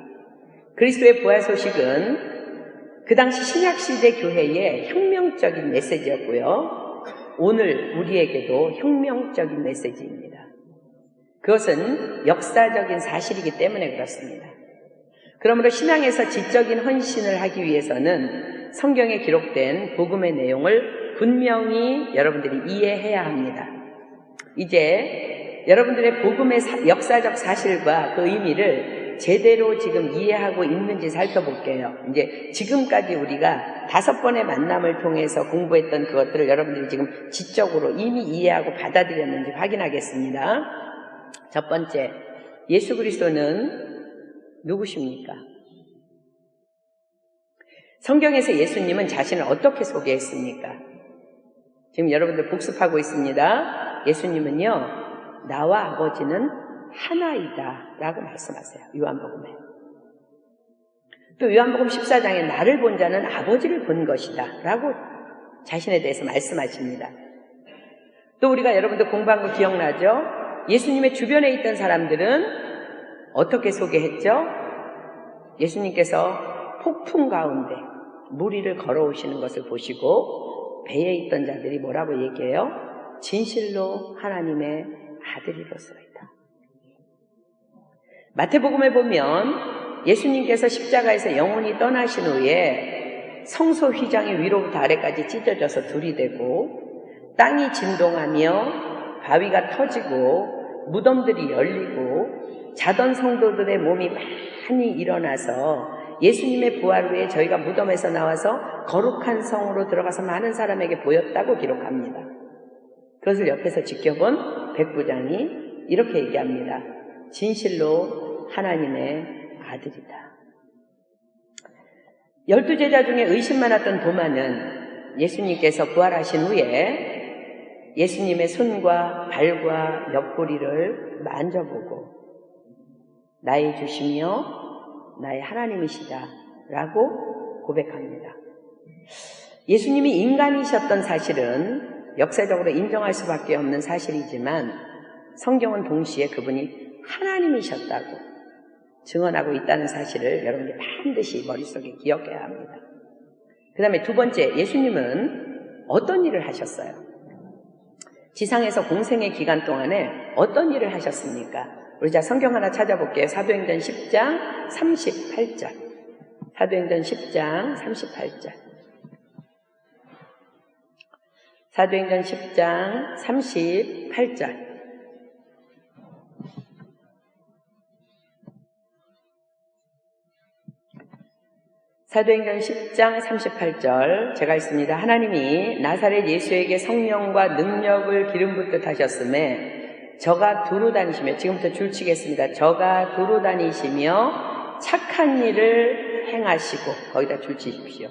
그리스도의 부활 소식은 그 당시 신약시대 교회의 혁명적인 메시지였고요. 오늘 우리에게도 혁명적인 메시지입니다. 그것은 역사적인 사실이기 때문에 그렇습니다. 그러므로 신앙에서 지적인 헌신을 하기 위해서는 성경에 기록된 복음의 내용을 분명히 여러분들이 이해해야 합니다. 이제 여러분들의 복음의 역사적 사실과 그 의미를 제대로 지금 이해하고 있는지 살펴볼게요. 이제 지금까지 우리가 5번의 만남을 통해서 공부했던 그것들을 여러분들이 지금 지적으로 이미 이해하고 받아들였는지 확인하겠습니다. 첫 번째, 예수 그리스도는 누구십니까? 성경에서 예수님은 자신을 어떻게 소개했습니까? 지금 여러분들 복습하고 있습니다. 예수님은요, 나와 아버지는 하나이다 라고 말씀하세요. 요한복음에. 또 요한복음 14장에 나를 본 자는 아버지를 본 것이다 라고 자신에 대해서 말씀하십니다. 또 우리가 여러분들 공부한 거 기억나죠? 예수님의 주변에 있던 사람들은 어떻게 소개했죠? 예수님께서 폭풍 가운데 물 위를 걸어오시는 것을 보시고 배에 있던 자들이 뭐라고 얘기해요? 진실로 하나님의 아들이로소이다. 마태복음에 보면 예수님께서 십자가에서 영원히 떠나신 후에 성소 휘장이 위로부터 아래까지 찢어져서 들이대고 땅이 진동하며 바위가 터지고 무덤들이 열리고 자던 성도들의 몸이 많이 일어나서 예수님의 부활 후에 저희가 무덤에서 나와서 거룩한 성으로 들어가서 많은 사람에게 보였다고 기록합니다. 그것을 옆에서 지켜본 백부장이 이렇게 얘기합니다. 진실로 하나님의 아들이다. 12제자 중에 의심 많았던 도마는 예수님께서 부활하신 후에 예수님의 손과 발과 옆구리를 만져보고 나의 주시며 나의 하나님이시다 라고 고백합니다. 예수님이 인간이셨던 사실은 역사적으로 인정할 수밖에 없는 사실이지만 성경은 동시에 그분이 하나님이셨다고 증언하고 있다는 사실을 여러분이 반드시 머릿속에 기억해야 합니다. 그 다음에 두 번째, 예수님은 어떤 일을 하셨어요? 지상에서 공생의 기간 동안에 어떤 일을 하셨습니까? 우리 자 성경 하나 찾아볼게요. 사도행전 10장 38절. 사도행전 10장 38절. 사도행전 10장 38절. 사도행전 10장 38절 제가 읽습니다. 하나님이 나사렛 예수에게 성령과 능력을 기름 붓듯 하셨음에 저가 두루 다니시며, 지금부터 줄치겠습니다. 저가 두루 다니시며 착한 일을 행하시고, 거기다 줄치십시오.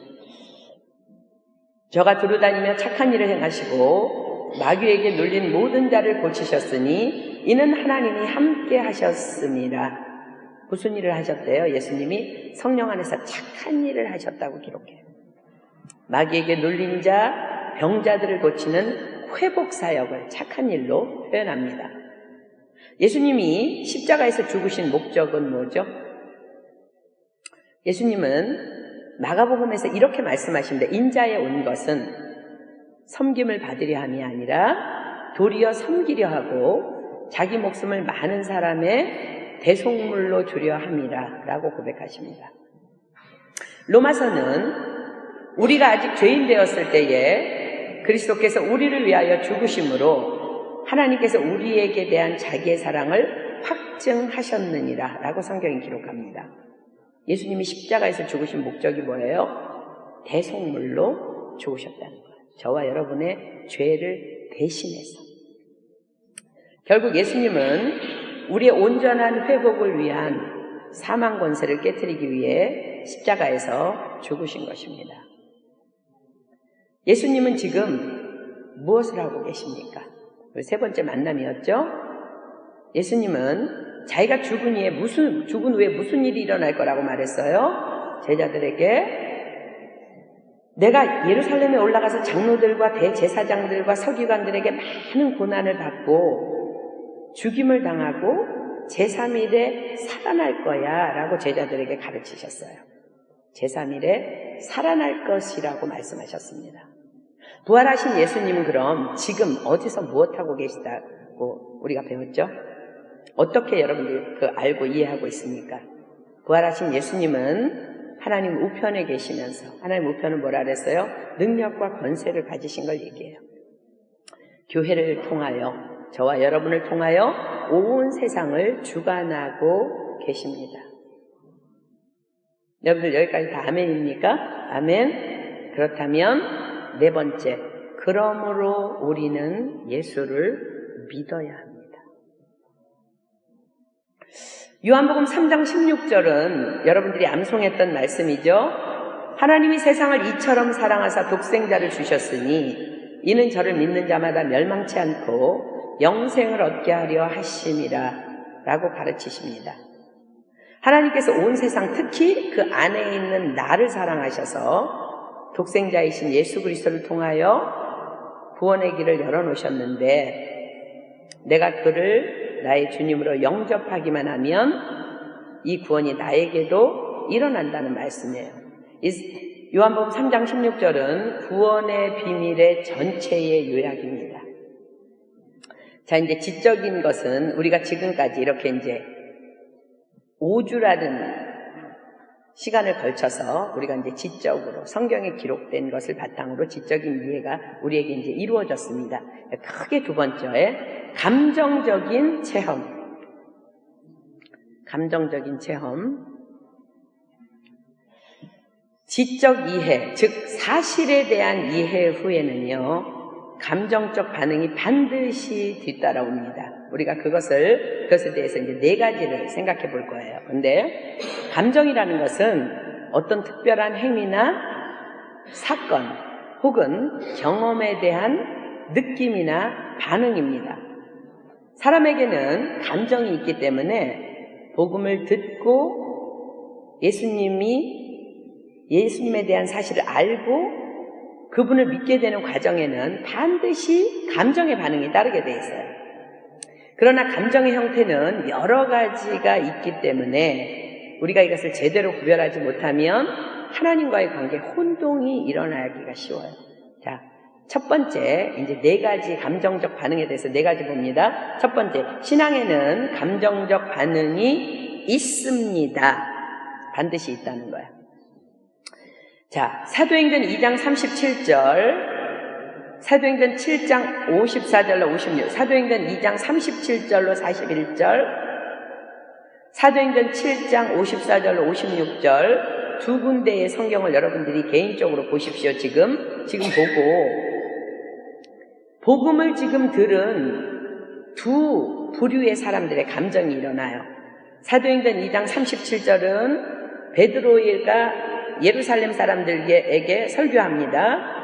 저가 두루 다니며 착한 일을 행하시고 마귀에게 눌린 모든 자를 고치셨으니 이는 하나님이 함께 하셨습니다. 무슨 일을 하셨대요? 예수님이 성령 안에서 착한 일을 하셨다고 기록해요. 마귀에게 눌린 자, 병자들을 고치는 회복 사역을 착한 일로 표현합니다. 예수님이 십자가에서 죽으신 목적은 뭐죠? 예수님은 마가복음에서 이렇게 말씀하십니다. 인자에 온 것은 섬김을 받으려 함이 아니라 도리어 섬기려 하고 자기 목숨을 많은 사람의 대속물로 주려 함이라 라고 고백하십니다. 로마서는 우리가 아직 죄인 되었을 때에 그리스도께서 우리를 위하여 죽으심으로 하나님께서 우리에게 대한 자기의 사랑을 확증하셨느니라 라고 성경이 기록합니다. 예수님이 십자가에서 죽으신 목적이 뭐예요? 대속물로 죽으셨다는 거예요. 저와 여러분의 죄를 대신해서. 결국 예수님은 우리의 온전한 회복을 위한 사망 권세를 깨트리기 위해 십자가에서 죽으신 것입니다. 예수님은 지금 무엇을 하고 계십니까? 우리 세 번째 만남이었죠? 예수님은 자기가 죽은 후에 무슨 일이 일어날 거라고 말했어요? 제자들에게 내가 예루살렘에 올라가서 장로들과 대제사장들과 서기관들에게 많은 고난을 받고 죽임을 당하고 제3일에 살아날 거야 라고 제자들에게 가르치셨어요. 제3일에 살아날 것이라고 말씀하셨습니다. 부활하신 예수님은 그럼 지금 어디서 무엇하고 계시다고 우리가 배웠죠? 어떻게 여러분들이 알고 이해하고 있습니까? 부활하신 예수님은 하나님 우편에 계시면서, 하나님 우편은 뭐라 그랬어요? 능력과 권세를 가지신 걸 얘기해요. 교회를 통하여, 저와 여러분을 통하여 온 세상을 주관하고 계십니다. 여러분들 여기까지 다 아멘입니까? 아멘. 그렇다면 네 번째, 그러므로 우리는 예수를 믿어야 합니다. 요한복음 3장 16절은 여러분들이 암송했던 말씀이죠. 하나님이 세상을 이처럼 사랑하사 독생자를 주셨으니 이는 저를 믿는 자마다 멸망치 않고 영생을 얻게 하려 하심이라 라고 가르치십니다. 하나님께서 온 세상, 특히 그 안에 있는 나를 사랑하셔서 독생자이신 예수 그리스도를 통하여 구원의 길을 열어놓으셨는데 내가 그를 나의 주님으로 영접하기만 하면 이 구원이 나에게도 일어난다는 말씀이에요. 요한복음 3장 16절은 구원의 비밀의 전체의 요약입니다. 자, 이제 지적인 것은 우리가 지금까지 이렇게 이제 5주라는 시간을 걸쳐서 우리가 이제 지적으로 성경에 기록된 것을 바탕으로 지적인 이해가 우리에게 이제 이루어졌습니다. 크게 두 번째에 감정적인 체험. 감정적인 체험. 지적 이해, 즉 사실에 대한 이해 후에는요, 감정적 반응이 반드시 뒤따라옵니다. 우리가 그것에 대해서 이제 네 가지를 생각해 볼 거예요. 근데 감정이라는 것은 어떤 특별한 행위나 사건 혹은 경험에 대한 느낌이나 반응입니다. 사람에게는 감정이 있기 때문에 복음을 듣고 예수님에 대한 사실을 알고 그분을 믿게 되는 과정에는 반드시 감정의 반응이 따르게 돼 있어요. 그러나 감정의 형태는 여러 가지가 있기 때문에 우리가 이것을 제대로 구별하지 못하면 하나님과의 관계에 혼동이 일어나기가 쉬워요. 자, 첫 번째, 이제 4가지 감정적 반응에 대해서 4가지 봅니다. 첫 번째, 신앙에는 감정적 반응이 있습니다. 반드시 있다는 거예요. 자, 사도행전 2장 37절, 사도행전 7장 54절로 56, 사도행전 2장 37절로 41절, 사도행전 7장 54절로 56절 두 군데의 성경을 여러분들이 개인적으로 보십시오. 지금 보고 복음을 지금 들은 두 부류의 사람들의 감정이 일어나요. 사도행전 2장 37절은 베드로가 예루살렘 사람들에게 설교합니다.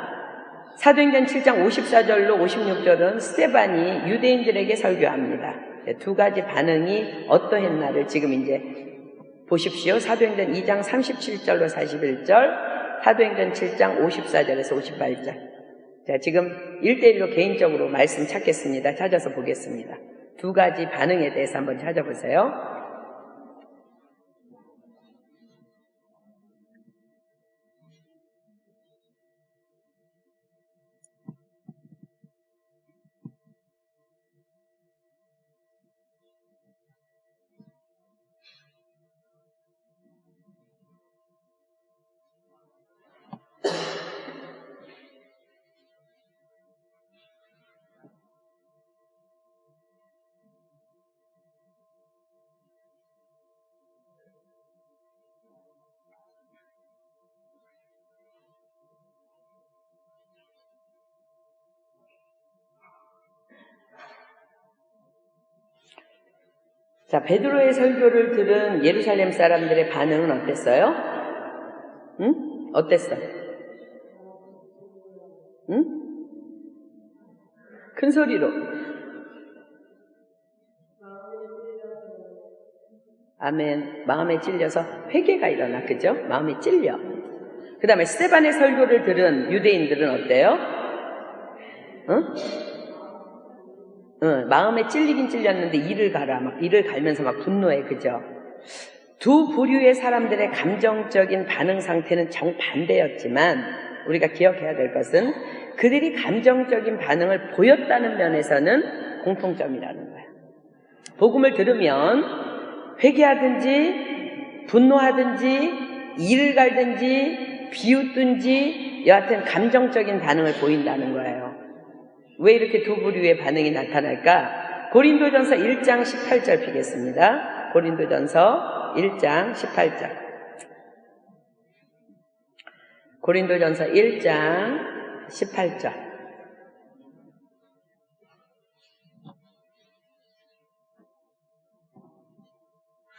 사도행전 7장 54절로 56절은 스데반이 유대인들에게 설교합니다. 두 가지 반응이 어떠했나를 지금 이제 보십시오. 사도행전 2장 37절로 41절, 사도행전 7장 54절에서 58절. 자, 지금 1대1로 개인적으로 말씀 찾겠습니다. 찾아서 보겠습니다. 두 가지 반응에 대해서 한번 찾아보세요. 자, 베드로의 설교를 들은 예루살렘 사람들의 반응은 어땠어요? 응? 어땠어? 응? 큰 소리로. 아멘. 마음에 찔려서 회개가 일어나, 그죠? 마음에 찔려. 그 다음에 스데반의 설교를 들은 유대인들은 어때요? 응? 마음에 찔리긴 찔렸는데 이를 갈면서 막 분노해, 그죠? 두 부류의 사람들의 감정적인 반응 상태는 정반대였지만 우리가 기억해야 될 것은 그들이 감정적인 반응을 보였다는 면에서는 공통점이라는 거야. 복음을 들으면 회개하든지 분노하든지 이를 갈든지 비웃든지 여하튼 감정적인 반응을 보인다는 거예요. 왜 이렇게 두 부류의 반응이 나타날까? 고린도전서 1장 18절 피겠습니다. 고린도전서 1장 18절. 고린도전서 1장 18절.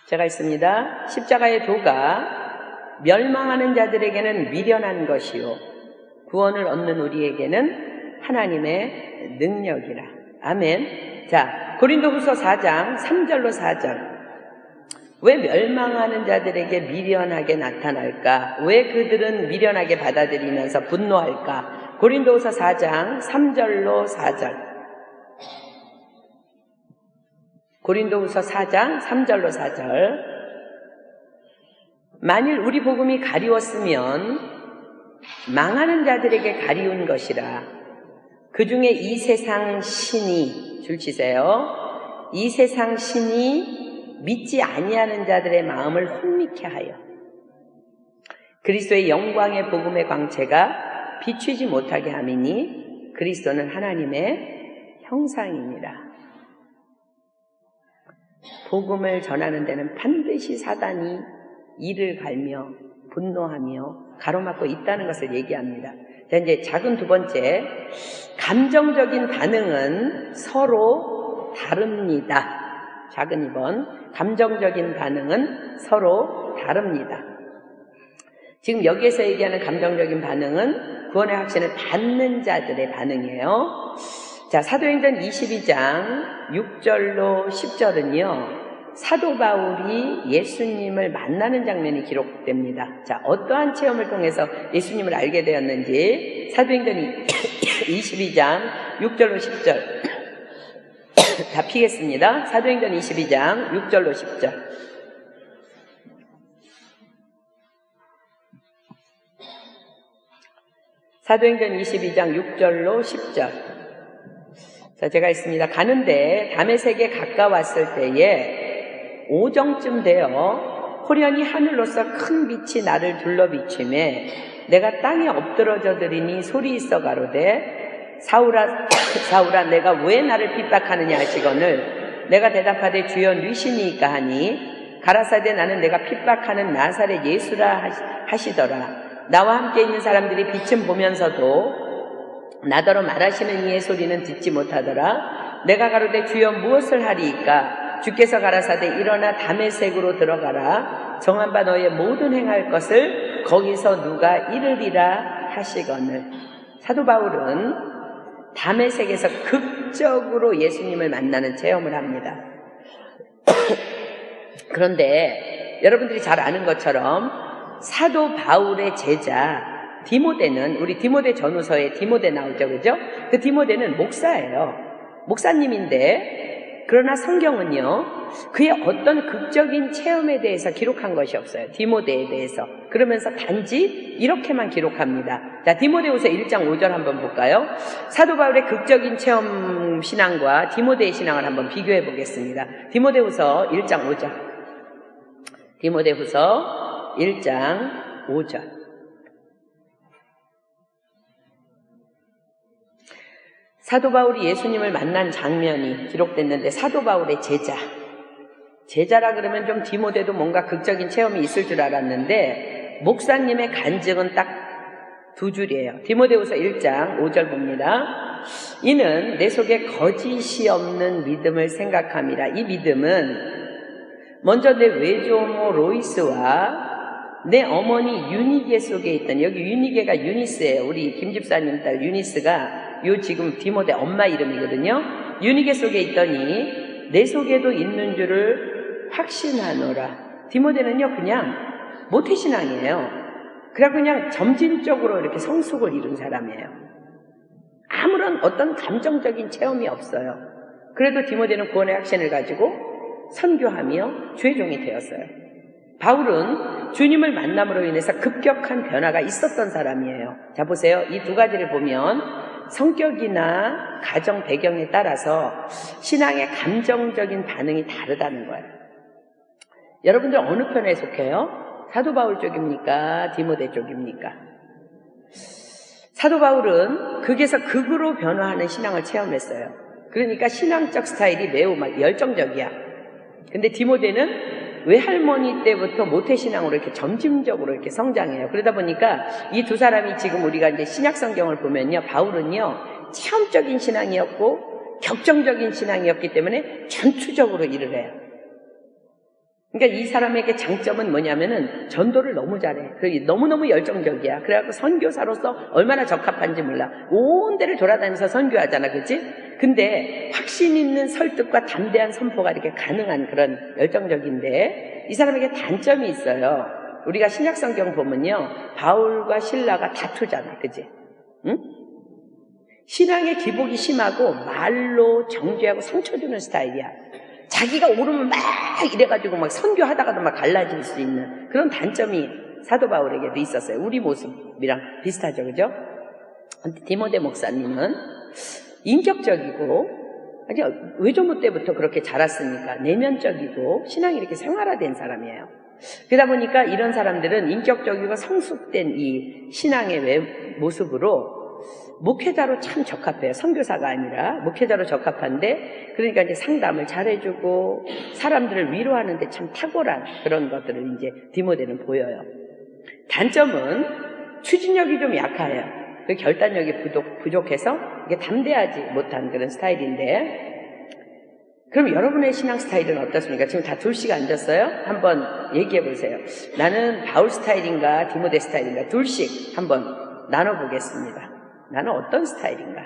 제가 있습니다. 십자가의 도가 멸망하는 자들에게는 미련한 것이요 구원을 얻는 우리에게는 하나님의 능력이라. 아멘. 자, 고린도후서 4장 3절로 4절. 왜 멸망하는 자들에게 미련하게 나타날까? 왜 그들은 미련하게 받아들이면서 분노할까? 고린도후서 4장 3절로 4절. 고린도후서 4장 3절로 4절. 만일 우리 복음이 가리웠으면 망하는 자들에게 가리운 것이라. 그 중에 이 세상 신이, 줄 치세요. 이 세상 신이 믿지 아니하는 자들의 마음을 혼미케 하여 그리스도의 영광의 복음의 광채가 비추지 못하게 함이니 그리스도는 하나님의 형상이니라. 복음을 전하는 데는 반드시 사단이 이를 갈며 분노하며 가로막고 있다는 것을 얘기합니다. 자, 이제 작은 두 번째, 감정적인 반응은 서로 다릅니다. 작은 2번, 감정적인 반응은 서로 다릅니다. 지금 여기에서 얘기하는 감정적인 반응은 구원의 확신을 받는 자들의 반응이에요. 자, 사도행전 22장 6절로 10절은요. 사도 바울이 예수님을 만나는 장면이 기록됩니다. 자, 어떠한 체험을 통해서 예수님을 알게 되었는지 사도행전 22장 6절로 10절 다 피겠습니다. 사도행전 22장 6절로 10절. 사도행전 22장 6절로 10절. 자, 제가 있습니다. 가는데 다메섹에 가까웠을 때에 오정쯤 되어 호련히 하늘로서 큰 빛이 나를 둘러 비추매 내가 땅에 엎드러져 드리니 소리 있어 가로되 사울아 사울아 내가 왜 나를 핍박하느냐 하시거늘 내가 대답하되 주여 누시니이까 하니 가라사대 나는 내가 핍박하는 나사렛 예수라 하시더라. 나와 함께 있는 사람들이 빛은 보면서도 나더러 말하시는 이의 소리는 듣지 못하더라. 내가 가로되 주여 무엇을 하리이까? 주께서 가라사대 일어나 다메섹으로 들어가라. 정한 바 너의 모든 행할 것을 거기서 누가 이르리라 하시거늘. 사도 바울은 다메섹에서 극적으로 예수님을 만나는 체험을 합니다. 그런데 여러분들이 잘 아는 것처럼 사도 바울의 제자 디모데는 우리 디모데 전후서에 디모데 나오죠, 그죠? 그 디모데는 목사예요. 목사님인데 그러나 성경은요 그의 어떤 극적인 체험에 대해서 기록한 것이 없어요. 디모데에 대해서. 그러면서 단지 이렇게만 기록합니다. 자, 디모데후서 1장 5절 한번 볼까요? 사도 바울의 극적인 체험 신앙과 디모데의 신앙을 한번 비교해 보겠습니다. 디모데후서 1장 5절. 디모데후서 1장 5절. 사도 바울이 예수님을 만난 장면이 기록됐는데 사도 바울의 제자라 그러면 좀 디모데도 뭔가 극적인 체험이 있을 줄 알았는데 목사님의 간증은 딱 두 줄이에요. 디모데후서 1장 5절 봅니다. 이는 내 속에 거짓이 없는 믿음을 생각함이라. 이 믿음은 먼저 내 외조모 로이스와 내 어머니 유니게 속에 있던, 여기 유니게가 유니스예요. 우리 김집사님 딸 유니스가 요 지금 디모데 엄마 이름이거든요. 유니게 속에 있더니 내 속에도 있는 줄을 확신하노라. 디모데는요 그냥 모태신앙이에요. 그래서 그냥 점진적으로 이렇게 성숙을 이룬 사람이에요. 아무런 어떤 감정적인 체험이 없어요. 그래도 디모데는 구원의 확신을 가지고 선교하며 주의 종이 되었어요. 바울은 주님을 만남으로 인해서 급격한 변화가 있었던 사람이에요. 자, 보세요. 이 두 가지를 보면 성격이나 가정 배경에 따라서 신앙의 감정적인 반응이 다르다는 거예요. 여러분들 어느 편에 속해요? 사도 바울 쪽입니까? 디모데 쪽입니까? 사도 바울은 극에서 극으로 변화하는 신앙을 체험했어요. 그러니까 신앙적 스타일이 매우 막 열정적이야. 근데 디모데는 외할머니 때부터 모태신앙으로 이렇게 점진적으로 이렇게 성장해요. 그러다 보니까 이 두 사람이 지금 우리가 이제 신약 성경을 보면요. 바울은요, 체험적인 신앙이었고, 격정적인 신앙이었기 때문에 전투적으로 일을 해요. 그러니까 이 사람에게 장점은 뭐냐면은 전도를 너무 잘해. 너무너무 열정적이야. 그래갖고 선교사로서 얼마나 적합한지 몰라. 온 데를 돌아다니면서 선교하잖아. 그치? 근데 확신 있는 설득과 담대한 선포가 이렇게 가능한 그런 열정적인데 이 사람에게 단점이 있어요. 우리가 신약 성경 보면요. 바울과 실라가 다투잖아. 그치? 응? 신앙의 기복이 심하고 말로 정죄하고 상처 주는 스타일이야. 자기가 오르면 막 이래가지고 막 선교하다가도 막 갈라질 수 있는 그런 단점이 사도 바울에게도 있었어요. 우리 모습이랑 비슷하죠, 그죠? 디모데 목사님은 인격적이고 아주 외조모 때부터 그렇게 자랐으니까 내면적이고 신앙이 이렇게 생활화된 사람이에요. 그러다 보니까 이런 사람들은 인격적이고 성숙된 이 신앙의 모습으로 목회자로 참 적합해요. 선교사가 아니라 목회자로 적합한데 그러니까 이제 상담을 잘해주고 사람들을 위로하는 데 참 탁월한 그런 것들을 이제 디모데는 보여요. 단점은 추진력이 좀 약해요. 그 결단력이 부족해서 이게 담대하지 못한 그런 스타일인데 그럼 여러분의 신앙 스타일은 어떻습니까? 지금 다 둘씩 앉았어요? 한번 얘기해 보세요. 나는 바울 스타일인가 디모데 스타일인가 둘씩 한번 나눠보겠습니다. 나는 어떤 스타일인가?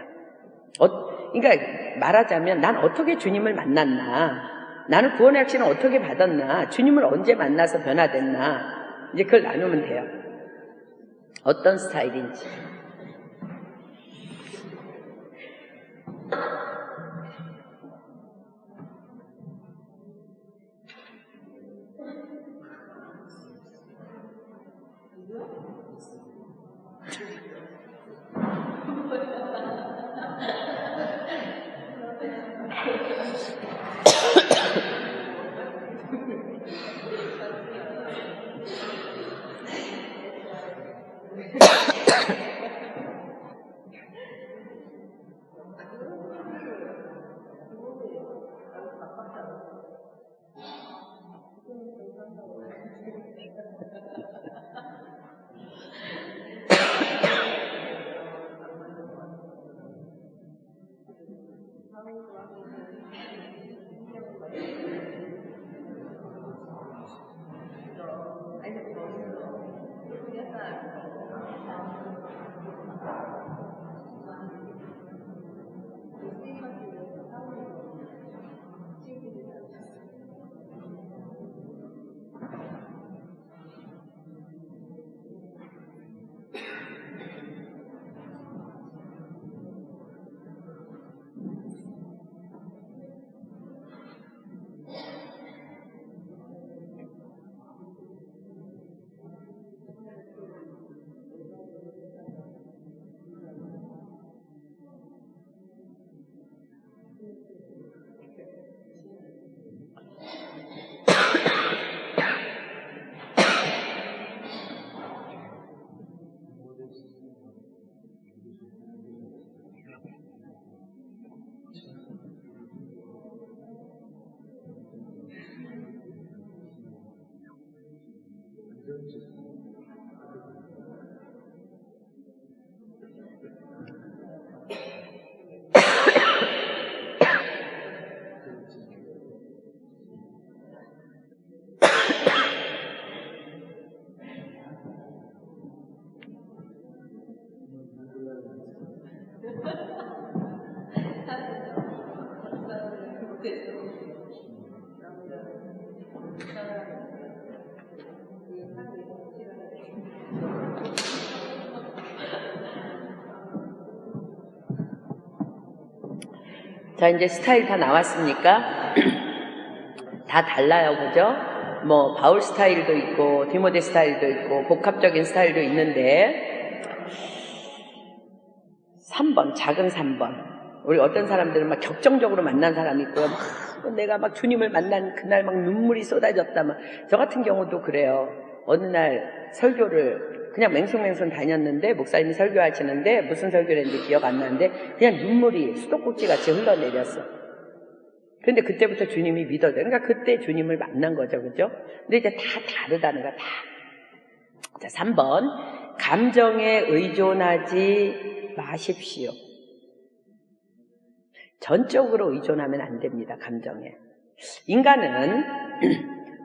그러니까 말하자면 난 어떻게 주님을 만났나? 나는 구원의 확신을 어떻게 받았나? 주님을 언제 만나서 변화됐나? 이제 그걸 나누면 돼요. 어떤 스타일인지. 자, 이제 스타일 다 나왔습니까? 다 달라요, 그죠? 뭐 바울 스타일도 있고 디모데 스타일도 있고 복합적인 스타일도 있는데 3번, 작은 3번. 우리 어떤 사람들은 막 격정적으로 만난 사람이 있고요. 막 내가 막 주님을 만난 그날 막 눈물이 쏟아졌다. 막 저 같은 경우도 그래요. 어느 날 설교를 그냥 맹숭맹숭 다녔는데 목사님이 설교하시는데 무슨 설교를 했는지 기억 안 나는데 그냥 눈물이 수도꼭지같이 흘러내렸어. 근데 그때부터 주님이 믿어져요. 그러니까 그때 주님을 만난 거죠. 그죠? 근데 이제 다 다르다는 거야. 다. 자, 3번. 감정에 의존하지 마십시오. 전적으로 의존하면 안 됩니다. 감정에. 인간은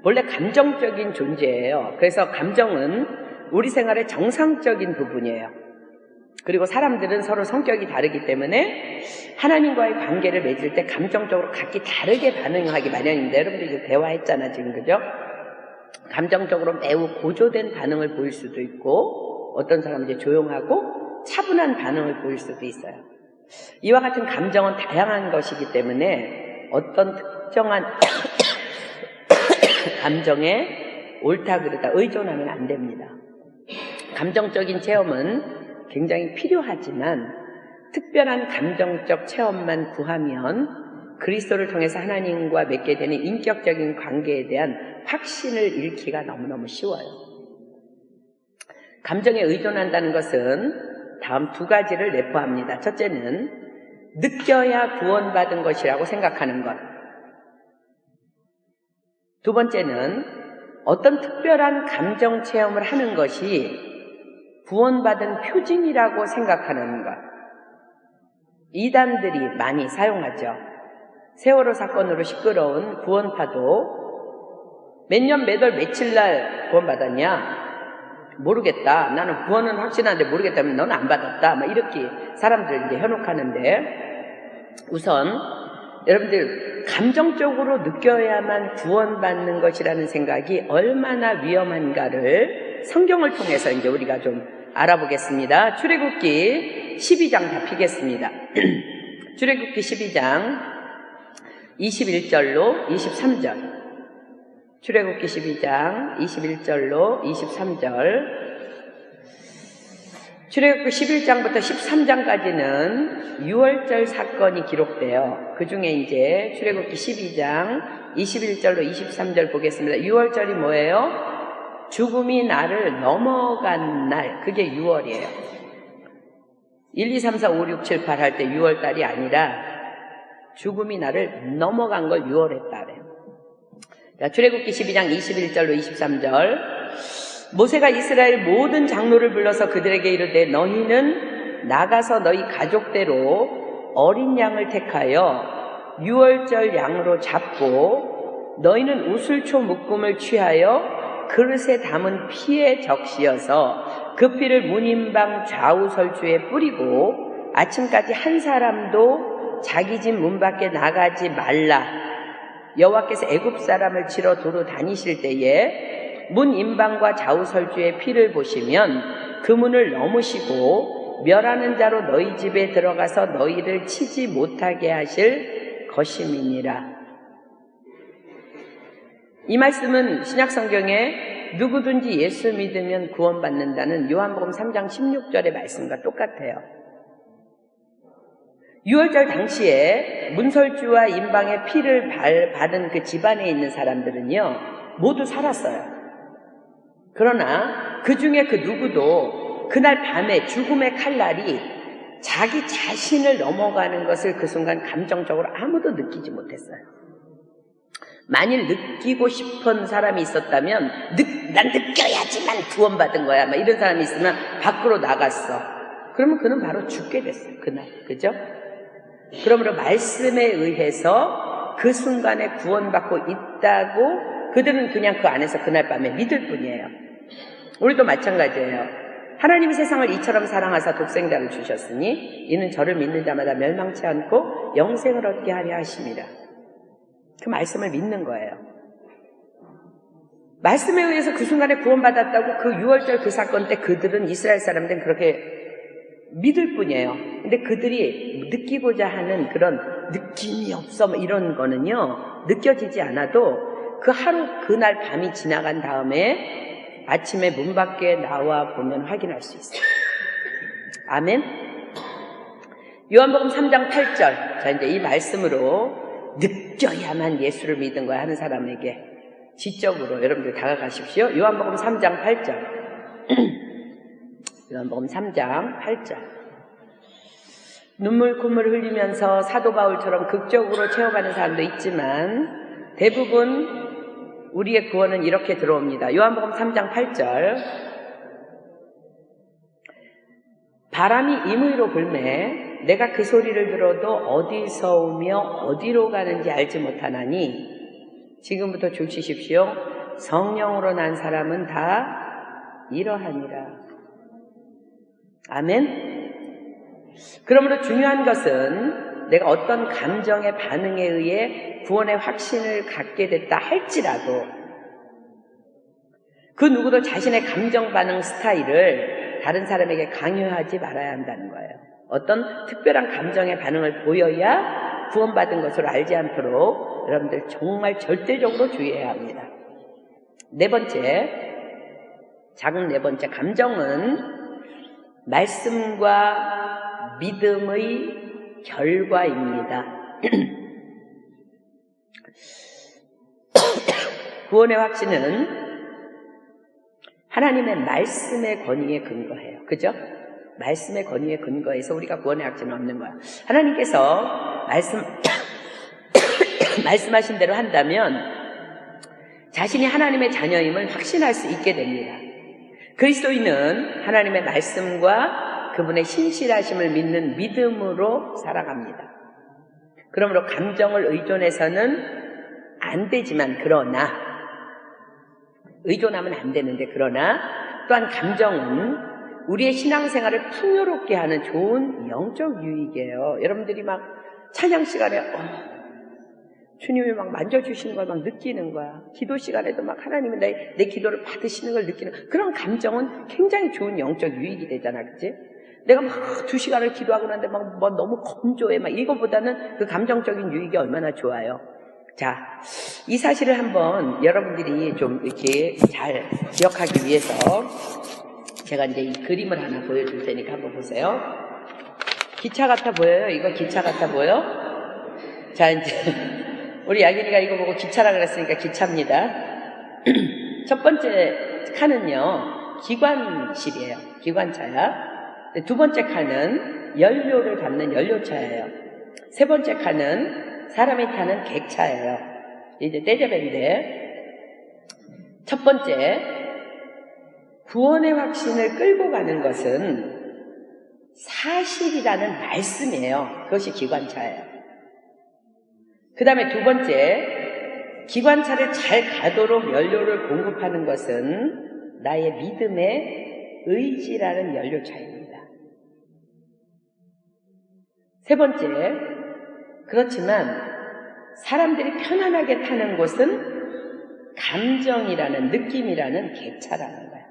본래 감정적인 존재예요. 그래서 감정은 우리 생활의 정상적인 부분이에요. 그리고 사람들은 서로 성격이 다르기 때문에 하나님과의 관계를 맺을 때 감정적으로 각기 다르게 반응하기 마련인데 여러분들 이제 대화했잖아 지금 그죠? 감정적으로 매우 고조된 반응을 보일 수도 있고 어떤 사람은 이제 조용하고 차분한 반응을 보일 수도 있어요. 이와 같은 감정은 다양한 것이기 때문에 어떤 특정한 감정에 옳다 그르다 의존하면 안 됩니다. 감정적인 체험은 굉장히 필요하지만 특별한 감정적 체험만 구하면 그리스도를 통해서 하나님과 맺게 되는 인격적인 관계에 대한 확신을 잃기가 너무너무 쉬워요. 감정에 의존한다는 것은 다음 두 가지를 내포합니다. 첫째는 느껴야 구원받은 것이라고 생각하는 것. 두 번째는 어떤 특별한 감정 체험을 하는 것이 구원받은 표징이라고 생각하는 것. 이단들이 많이 사용하죠. 세월호 사건으로 시끄러운 구원파도 몇 년 몇 월 며칠 날 구원받았냐? 모르겠다. 나는 구원은 확신하는데 모르겠다면 너는 안 받았다. 막 이렇게 사람들 이제 현혹하는데, 우선 여러분들 감정적으로 느껴야만 구원받는 것이라는 생각이 얼마나 위험한가를 성경을 통해서 이제 우리가 좀 알아보겠습니다. 출애굽기 12장 다 피겠습니다. 출애굽기 12장 21절로 23절. 출애굽기 12장 21절로 23절. 출애굽기 11장부터 13장까지는 유월절 사건이 기록돼요. 그 중에 이제 출애굽기 12장 21절로 23절 보겠습니다. 유월절이 뭐예요? 죽음이 나를 넘어간 날, 그게 유월이에요. 1, 2, 3, 4, 5, 6, 7, 8 할 때 유월달이 아니라 죽음이 나를 넘어간 걸 유월했다 그래요. 자, 출애굽기 12장 21절로 23절. 모세가 이스라엘 모든 장로를 불러서 그들에게 이르되 너희는 나가서 너희 가족대로 어린 양을 택하여 유월절 양으로 잡고 너희는 우슬초 묶음을 취하여 그릇에 담은 피에 적시어서 그 피를 문인방 좌우 설주에 뿌리고 아침까지 한 사람도 자기 집 문 밖에 나가지 말라. 여호와께서 애굽 사람을 치러 두루 다니실 때에 문 인방과 좌우 설주의 피를 보시면 그 문을 넘으시고 멸하는 자로 너희 집에 들어가서 너희를 치지 못하게 하실 것임이니라. 이 말씀은 신약성경에 누구든지 예수 믿으면 구원받는다는 요한복음 3장 16절의 말씀과 똑같아요. 유월절 당시에 문설주와 인방의 피를 받은 그 집안에 있는 사람들은요, 모두 살았어요. 그러나 그 중에 그 누구도 그날 밤에 죽음의 칼날이 자기 자신을 넘어가는 것을 그 순간 감정적으로 아무도 느끼지 못했어요. 만일 느끼고 싶은 사람이 있었다면 난 느껴야지만 구원받은 거야 막 이런 사람이 있으면 밖으로 나갔어. 그러면 그는 바로 죽게 됐어요. 그날. 그죠? 그러므로 말씀에 의해서 그 순간에 구원받고 있다고 그들은 그냥 그 안에서 그날 밤에 믿을 뿐이에요. 우리도 마찬가지예요. 하나님이 세상을 이처럼 사랑하사 독생자를 주셨으니 이는 저를 믿는 자마다 멸망치 않고 영생을 얻게 하려 하심이라. 그 말씀을 믿는 거예요. 말씀에 의해서 그 순간에 구원받았다고 그 유월절 그 사건 때 그들은 이스라엘 사람들은 그렇게 믿을 뿐이에요. 근데 그들이 느끼고자 하는 그런 느낌이 없어 뭐 이런 거는요, 느껴지지 않아도 그 하루 그날 밤이 지나간 다음에 아침에 문 밖에 나와 보면 확인할 수 있어요. 아멘. 요한복음 3장 8절. 자, 이제 이 말씀으로 느껴야만 예수를 믿은 거야 하는 사람에게 지적으로 여러분들 다가가십시오. 요한복음 3장 8절. 요한복음 3장 8절. 눈물 콧물 흘리면서 사도 바울처럼 극적으로 체험하는 사람도 있지만 대부분 우리의 구원은 이렇게 들어옵니다. 요한복음 3장 8절. 바람이 임의로 불매 내가 그 소리를 들어도 어디서 오며 어디로 가는지 알지 못하나니 지금부터 주치십시오. 성령으로 난 사람은 다 이러하니라. 아멘. 그러므로 중요한 것은 내가 어떤 감정의 반응에 의해 구원의 확신을 갖게 됐다 할지라도 그 누구도 자신의 감정 반응 스타일을 다른 사람에게 강요하지 말아야 한다는 거예요. 어떤 특별한 감정의 반응을 보여야 구원받은 것으로 알지 않도록 여러분들 정말 절대적으로 주의해야 합니다. 작은 네 번째, 감정은 말씀과 믿음의 결과입니다. 구원의 확신은 하나님의 말씀의 권위에 근거해요. 그죠? 말씀의 권위에 근거해서 우리가 구원의 확신을 얻는 거야. 하나님께서 말씀하신 대로 한다면 자신이 하나님의 자녀임을 확신할 수 있게 됩니다. 그리스도인은 하나님의 말씀과 그분의 신실하심을 믿는 믿음으로 살아갑니다. 그러므로 감정을 의존해서는 안 되지만, 그러나 의존하면 안 되는데, 그러나 또한 감정은 우리의 신앙생활을 풍요롭게 하는 좋은 영적 유익이에요. 여러분들이 막 찬양 시간에 주님이 막 만져주시는 걸 막 느끼는 거야. 기도 시간에도 막 하나님이 내 기도를 받으시는 걸 느끼는, 그런 감정은 굉장히 좋은 영적 유익이 되잖아, 그치? 내가 막 2시간을 기도하고 나는데 막 너무 건조해, 막 이거보다는 그 감정적인 유익이 얼마나 좋아요. 자, 이 사실을 한번 여러분들이 좀 이렇게 잘 기억하기 위해서 제가 이제 이 그림을 하나 보여줄 테니까 한번 보세요. 기차 같아 보여요? 이거 기차 같아 보여? 자, 이제 우리 야긴이가 이거 보고 기차라 그랬으니까 기차입니다. 첫 번째 칸은요, 기관실이에요. 기관차야. 두 번째 칸은 연료를 담는 연료차예요. 세 번째 칸은 사람이 타는 객차예요. 이제 떼제배인데, 첫 번째, 구원의 확신을 끌고 가는 것은 사실이라는 말씀이에요. 그것이 기관차예요. 그 다음에 두 번째, 기관차를 잘 가도록 연료를 공급하는 것은 나의 믿음의 의지라는 연료차입니다. 세 번째, 그렇지만 사람들이 편안하게 타는 곳은 감정이라는, 느낌이라는 객차라는 거예요.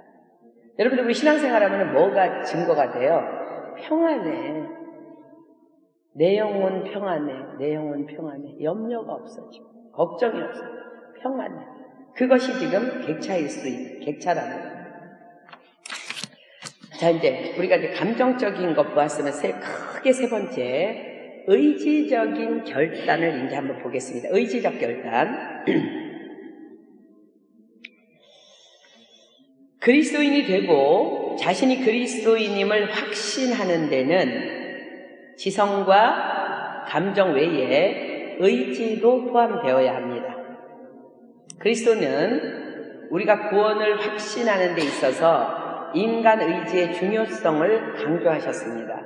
여러분들 우리 신앙생활하면 뭐가 증거가 돼요? 평안해. 내 영혼 평안해. 내 영혼 평안해. 염려가 없어져. 걱정이 없어. 평안해. 그것이 지금 객차일 수 있는, 객차라는 거예요. 자, 이제 우리가 이제 감정적인 것 보았으면 크게 세 번째, 의지적인 결단을 이제 한번 보겠습니다. 의지적 결단. 그리스도인이 되고 자신이 그리스도인임을 확신하는 데는 지성과 감정 외에 의지도 포함되어야 합니다. 그리스도는 우리가 구원을 확신하는 데 있어서 인간 의지의 중요성을 강조하셨습니다.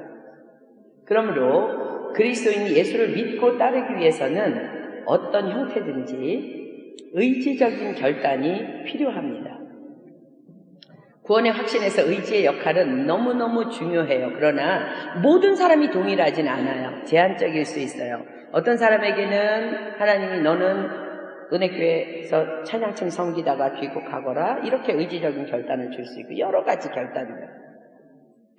그러므로 그리스도인이 예수를 믿고 따르기 위해서는 어떤 형태든지 의지적인 결단이 필요합니다. 구원의 확신에서 의지의 역할은 너무너무 중요해요. 그러나 모든 사람이 동일하진 않아요. 제한적일 수 있어요. 어떤 사람에게는 하나님이 너는 은혜교회에서 찬양팀 섬기다가 귀국하거라, 이렇게 의지적인 결단을 줄 수 있고, 여러 가지 결단들.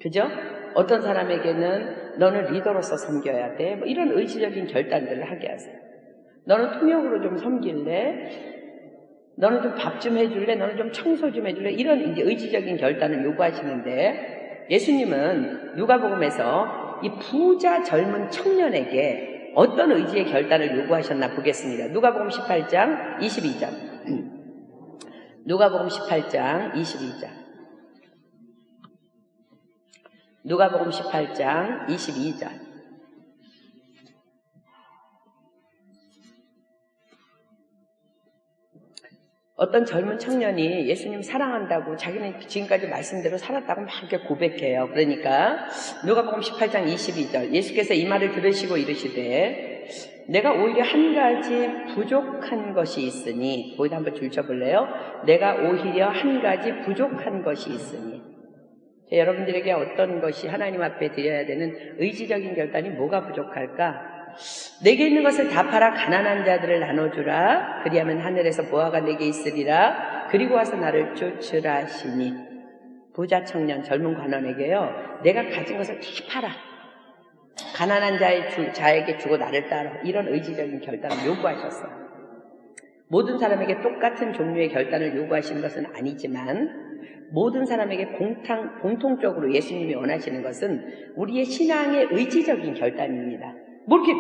그죠? 어떤 사람에게는 너는 리더로서 섬겨야 돼, 뭐 이런 의지적인 결단들을 하게 하세요. 너는 통역으로 좀 섬길래? 너는 좀 밥 좀 해줄래? 너는 좀 청소 좀 해줄래? 이런 이제 의지적인 결단을 요구하시는데, 예수님은 누가복음에서 이 부자 젊은 청년에게 어떤 의지의 결단을 요구하셨나 보겠습니다. 누가복음 18장 22절. 누가복음 18장 22절. 누가복음 18장 22절. 어떤 젊은 청년이 예수님 사랑한다고, 자기는 지금까지 말씀대로 살았다고 막 이렇게 고백해요. 그러니까 누가복음 18장 22절, 예수께서 이 말을 들으시고 이르시되 내가 오히려 한 가지 부족한 것이 있으니, 거기다 한번 줄쳐볼래요? 내가 오히려 한 가지 부족한 것이 있으니. 여러분들에게 어떤 것이 하나님 앞에 드려야 되는 의지적인 결단이 뭐가 부족할까? 내게 있는 것을 다 팔아 가난한 자들을 나눠주라. 그리하면 하늘에서 보화가 내게 있으리라. 그리고 와서 나를 쫓으라 하시니. 부자 청년 젊은 관원에게요, 내가 가진 것을 다 팔아, 가난한 자에게 주고 나를 따라, 이런 의지적인 결단을 요구하셨어요. 모든 사람에게 똑같은 종류의 결단을 요구하시는 것은 아니지만, 모든 사람에게 공통적으로 예수님이 원하시는 것은 우리의 신앙의 의지적인 결단입니다. 뭐 이렇게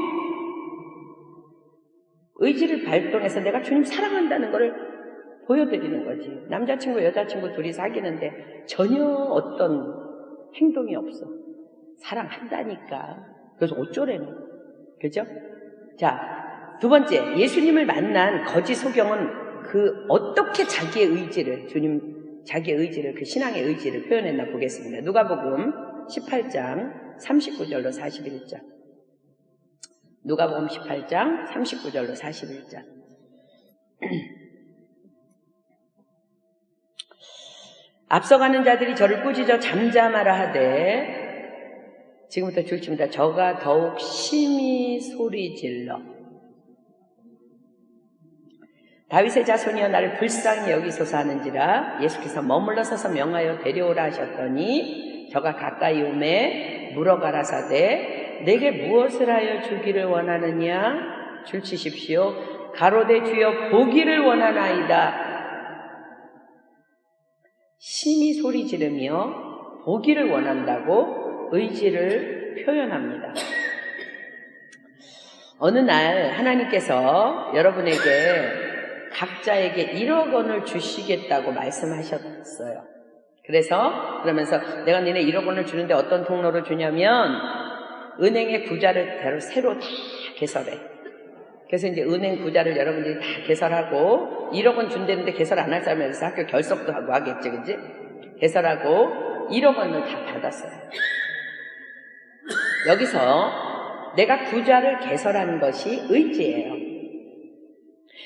의지를 발동해서 내가 주님 사랑한다는 것을 보여드리는 거지. 남자친구 여자친구 둘이 사귀는데 전혀 어떤 행동이 없어. 사랑한다니까. 그래서 어쩌래는, 그죠? 자, 두 번째, 예수님을 만난 거짓 소경은 어떻게 자기의 의지를, 자기의 의지를, 그 신앙의 의지를 표현했나 보겠습니다. 누가복음 18장 39절로 41절. 누가복음 18장 39절로 41절. 앞서가는 자들이 저를 꾸짖어 잠잠하라 하되 지금부터 줄칩니다. 저가 더욱 심히 소리질러 다윗의 자손이여 나를 불쌍히 여기소서 하는지라 예수께서 머물러 서서 명하여 데려오라 하셨더니 저가 가까이 오매 물어가라사대 내게 무엇을 하여 주기를 원하느냐 줄치십시오. 가로되 주여 보기를 원하나이다. 심히 소리 지르며 보기를 원한다고 의지를 표현합니다. 어느 날 하나님께서 여러분에게 각자에게 1억 원을 주시겠다고 말씀하셨어요. 그러면서 내가 너네 1억 원을 주는데 어떤 통로로 주냐면 은행의 구자를 새로 다 개설해. 그래서 이제 은행 구자를 여러분들이 다 개설하고 1억 원 준다는데 개설 안 할 사람에서 학교 결석도 하고 하겠지, 그지? 개설하고 1억 원을 다 받았어요. 여기서 내가 구자를 개설하는 것이 의지예요.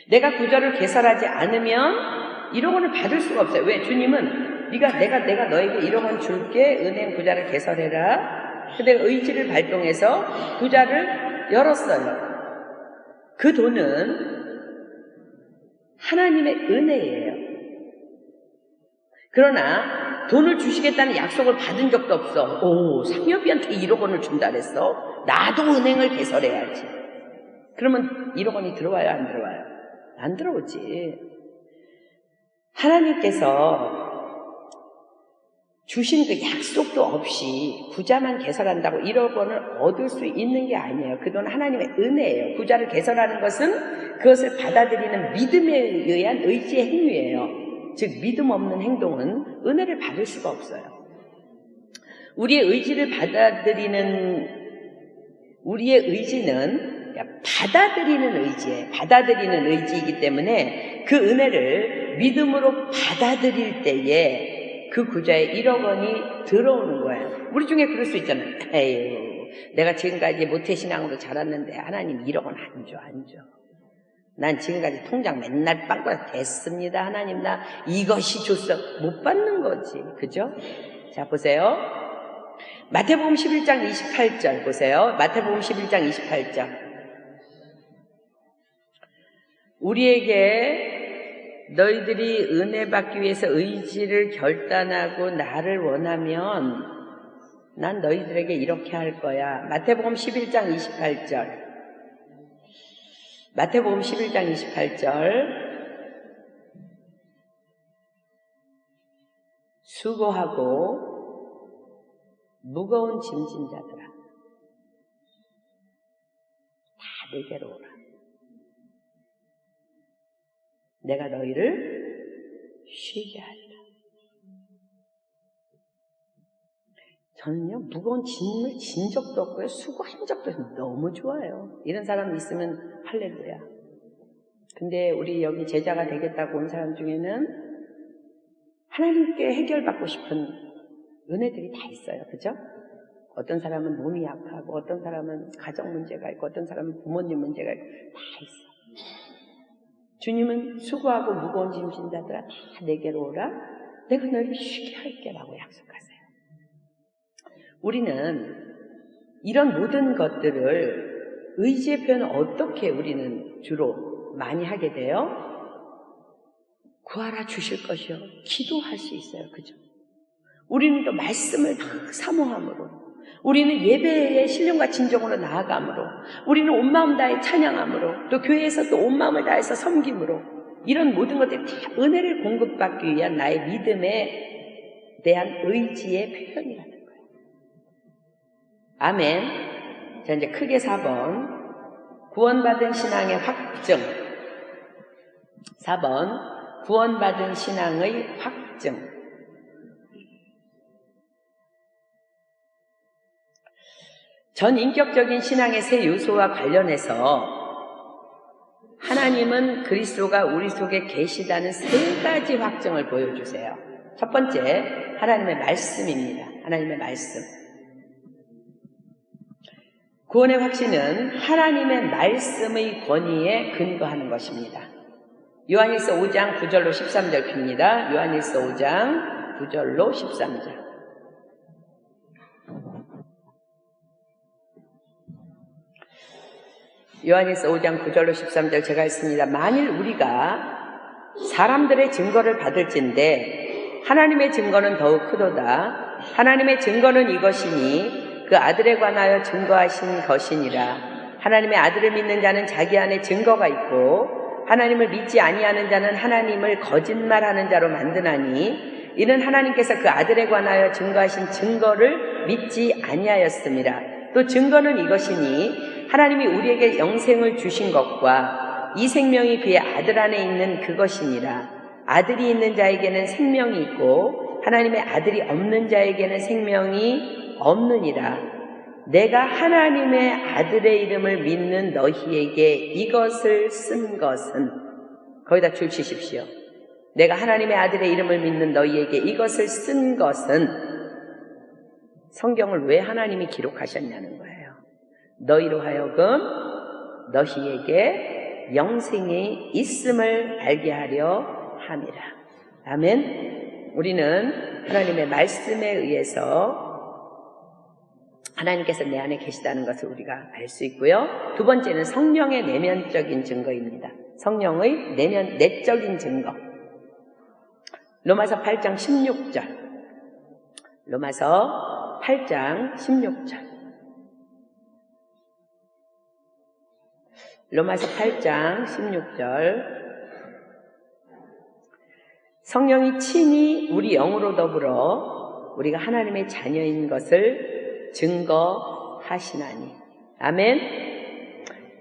내가 구자를 개설하지 않으면 1억 원을 받을 수가 없어요. 왜? 주님은 내가 너에게 1억 원 줄게. 은행 구자를 개설해라. 근데 의지를 발동해서 구자를 열었어요. 그 돈은 하나님의 은혜예요. 그러나 돈을 주시겠다는 약속을 받은 적도 없어. 오, 상여비한테 1억 원을 준다 그랬어. 나도 은행을 개설해야지. 그러면 1억 원이 들어와요, 안 들어와요? 안 들어오지. 하나님께서 주신 그 약속도 없이 구자만 개설한다고 1억 원을 얻을 수 있는 게 아니에요. 그 돈은 하나님의 은혜예요. 구자를 개설하는 것은 그것을 받아들이는 믿음에 의한 의지의 행위예요. 즉 믿음 없는 행동은 은혜를 받을 수가 없어요. 우리의 의지는 받아들이는 의지예요. 받아들이는 의지이기 때문에 그 은혜를 믿음으로 받아들일 때에 그 구자에 1억 원이 들어오는 거예요. 우리 중에 그럴 수 있잖아요. 에휴, 내가 지금까지 모태신앙으로 자랐는데 하나님 1억 원 안 줘. 난 지금까지 통장 맨날 빵꾸가 됐습니다. 하나님 나 이것이 줬어. 못 받는 거지. 그죠? 자, 보세요. 마태복음 11장 28절 보세요. 마태복음 11장 28절. 우리에게 너희들이 은혜 받기 위해서 의지를 결단하고 나를 원하면 난 너희들에게 이렇게 할 거야. 마태복음 11장 28절. 마태복음 11장 28절. 수고하고 무거운 짐진 자들아 다 내게로 오라. 내가 너희를 쉬게 하리라. 저는요, 무거운 짐을 진 적도 없고요, 수고한 적도 없어요. 너무 좋아요. 이런 사람 있으면 할렐루야. 근데 우리 여기 제자가 되겠다고 온 사람 중에는 하나님께 해결받고 싶은 은혜들이 다 있어요. 그죠? 어떤 사람은 몸이 약하고, 어떤 사람은 가정 문제가 있고, 어떤 사람은 부모님 문제가 있고, 다 있어. 주님은 수고하고 무거운 짐진 자들아 다 내게로 오라. 내가 너희를 쉬게 할게 라고 약속하세요. 우리는 이런 모든 것들을 의지의 표현을 어떻게 우리는 주로 많이 하게 돼요? 구하라 주실 것이요. 기도할 수 있어요. 그죠? 우리는 또 말씀을 막 사모함으로, 우리는 예배의 신령과 진정으로 나아감으로, 우리는 온 마음 다해 찬양함으로, 또 교회에서 또 온 마음을 다해서 섬김으로, 이런 모든 것들이 다 은혜를 공급받기 위한 나의 믿음에 대한 의지의 표현이라는 거예요. 아멘. 자, 이제 크게 4번. 구원받은 신앙의 확증. 4번. 구원받은 신앙의 확증. 전인격적인 신앙의 세 요소와 관련해서 하나님은 그리스도가 우리 속에 계시다는 세 가지 확증을 보여주세요. 첫 번째, 하나님의 말씀입니다. 하나님의 말씀. 구원의 확신은 하나님의 말씀의 권위에 근거하는 것입니다. 요한일서 5장 9절로 13절 핍니다. 요한일서 5장 9절로 13절. 요한일서 5장 9절로 13절 제가 읽습니다. 만일 우리가 사람들의 증거를 받을진대 하나님의 증거는 더욱 크도다. 하나님의 증거는 이것이니 그 아들에 관하여 증거하신 것이니라. 하나님의 아들을 믿는 자는 자기 안에 증거가 있고 하나님을 믿지 아니하는 자는 하나님을 거짓말하는 자로 만드나니 이는 하나님께서 그 아들에 관하여 증거하신 증거를 믿지 아니하였습니다. 또 증거는 이것이니 하나님이 우리에게 영생을 주신 것과 이 생명이 그의 아들 안에 있는 그것이니라. 아들이 있는 자에게는 생명이 있고 하나님의 아들이 없는 자에게는 생명이 없느니라. 내가 하나님의 아들의 이름을 믿는 너희에게 이것을 쓴 것은, 거기다 줄 치십시오. 내가 하나님의 아들의 이름을 믿는 너희에게 이것을 쓴 것은, 성경을 왜 하나님이 기록하셨냐는 거예요. 너희로 하여금 너희에게 영생이 있음을 알게 하려 함이라. 아멘. 우리는 하나님의 말씀에 의해서 하나님께서 내 안에 계시다는 것을 우리가 알 수 있고요. 두 번째는 성령의 내면적인 증거입니다. 성령의 내적인 증거. 로마서 8장 16절. 로마서 8장 16절. 로마서 8장 16절. 성령이 친히 우리 영으로 더불어 우리가 하나님의 자녀인 것을 증거하시나니. 아멘.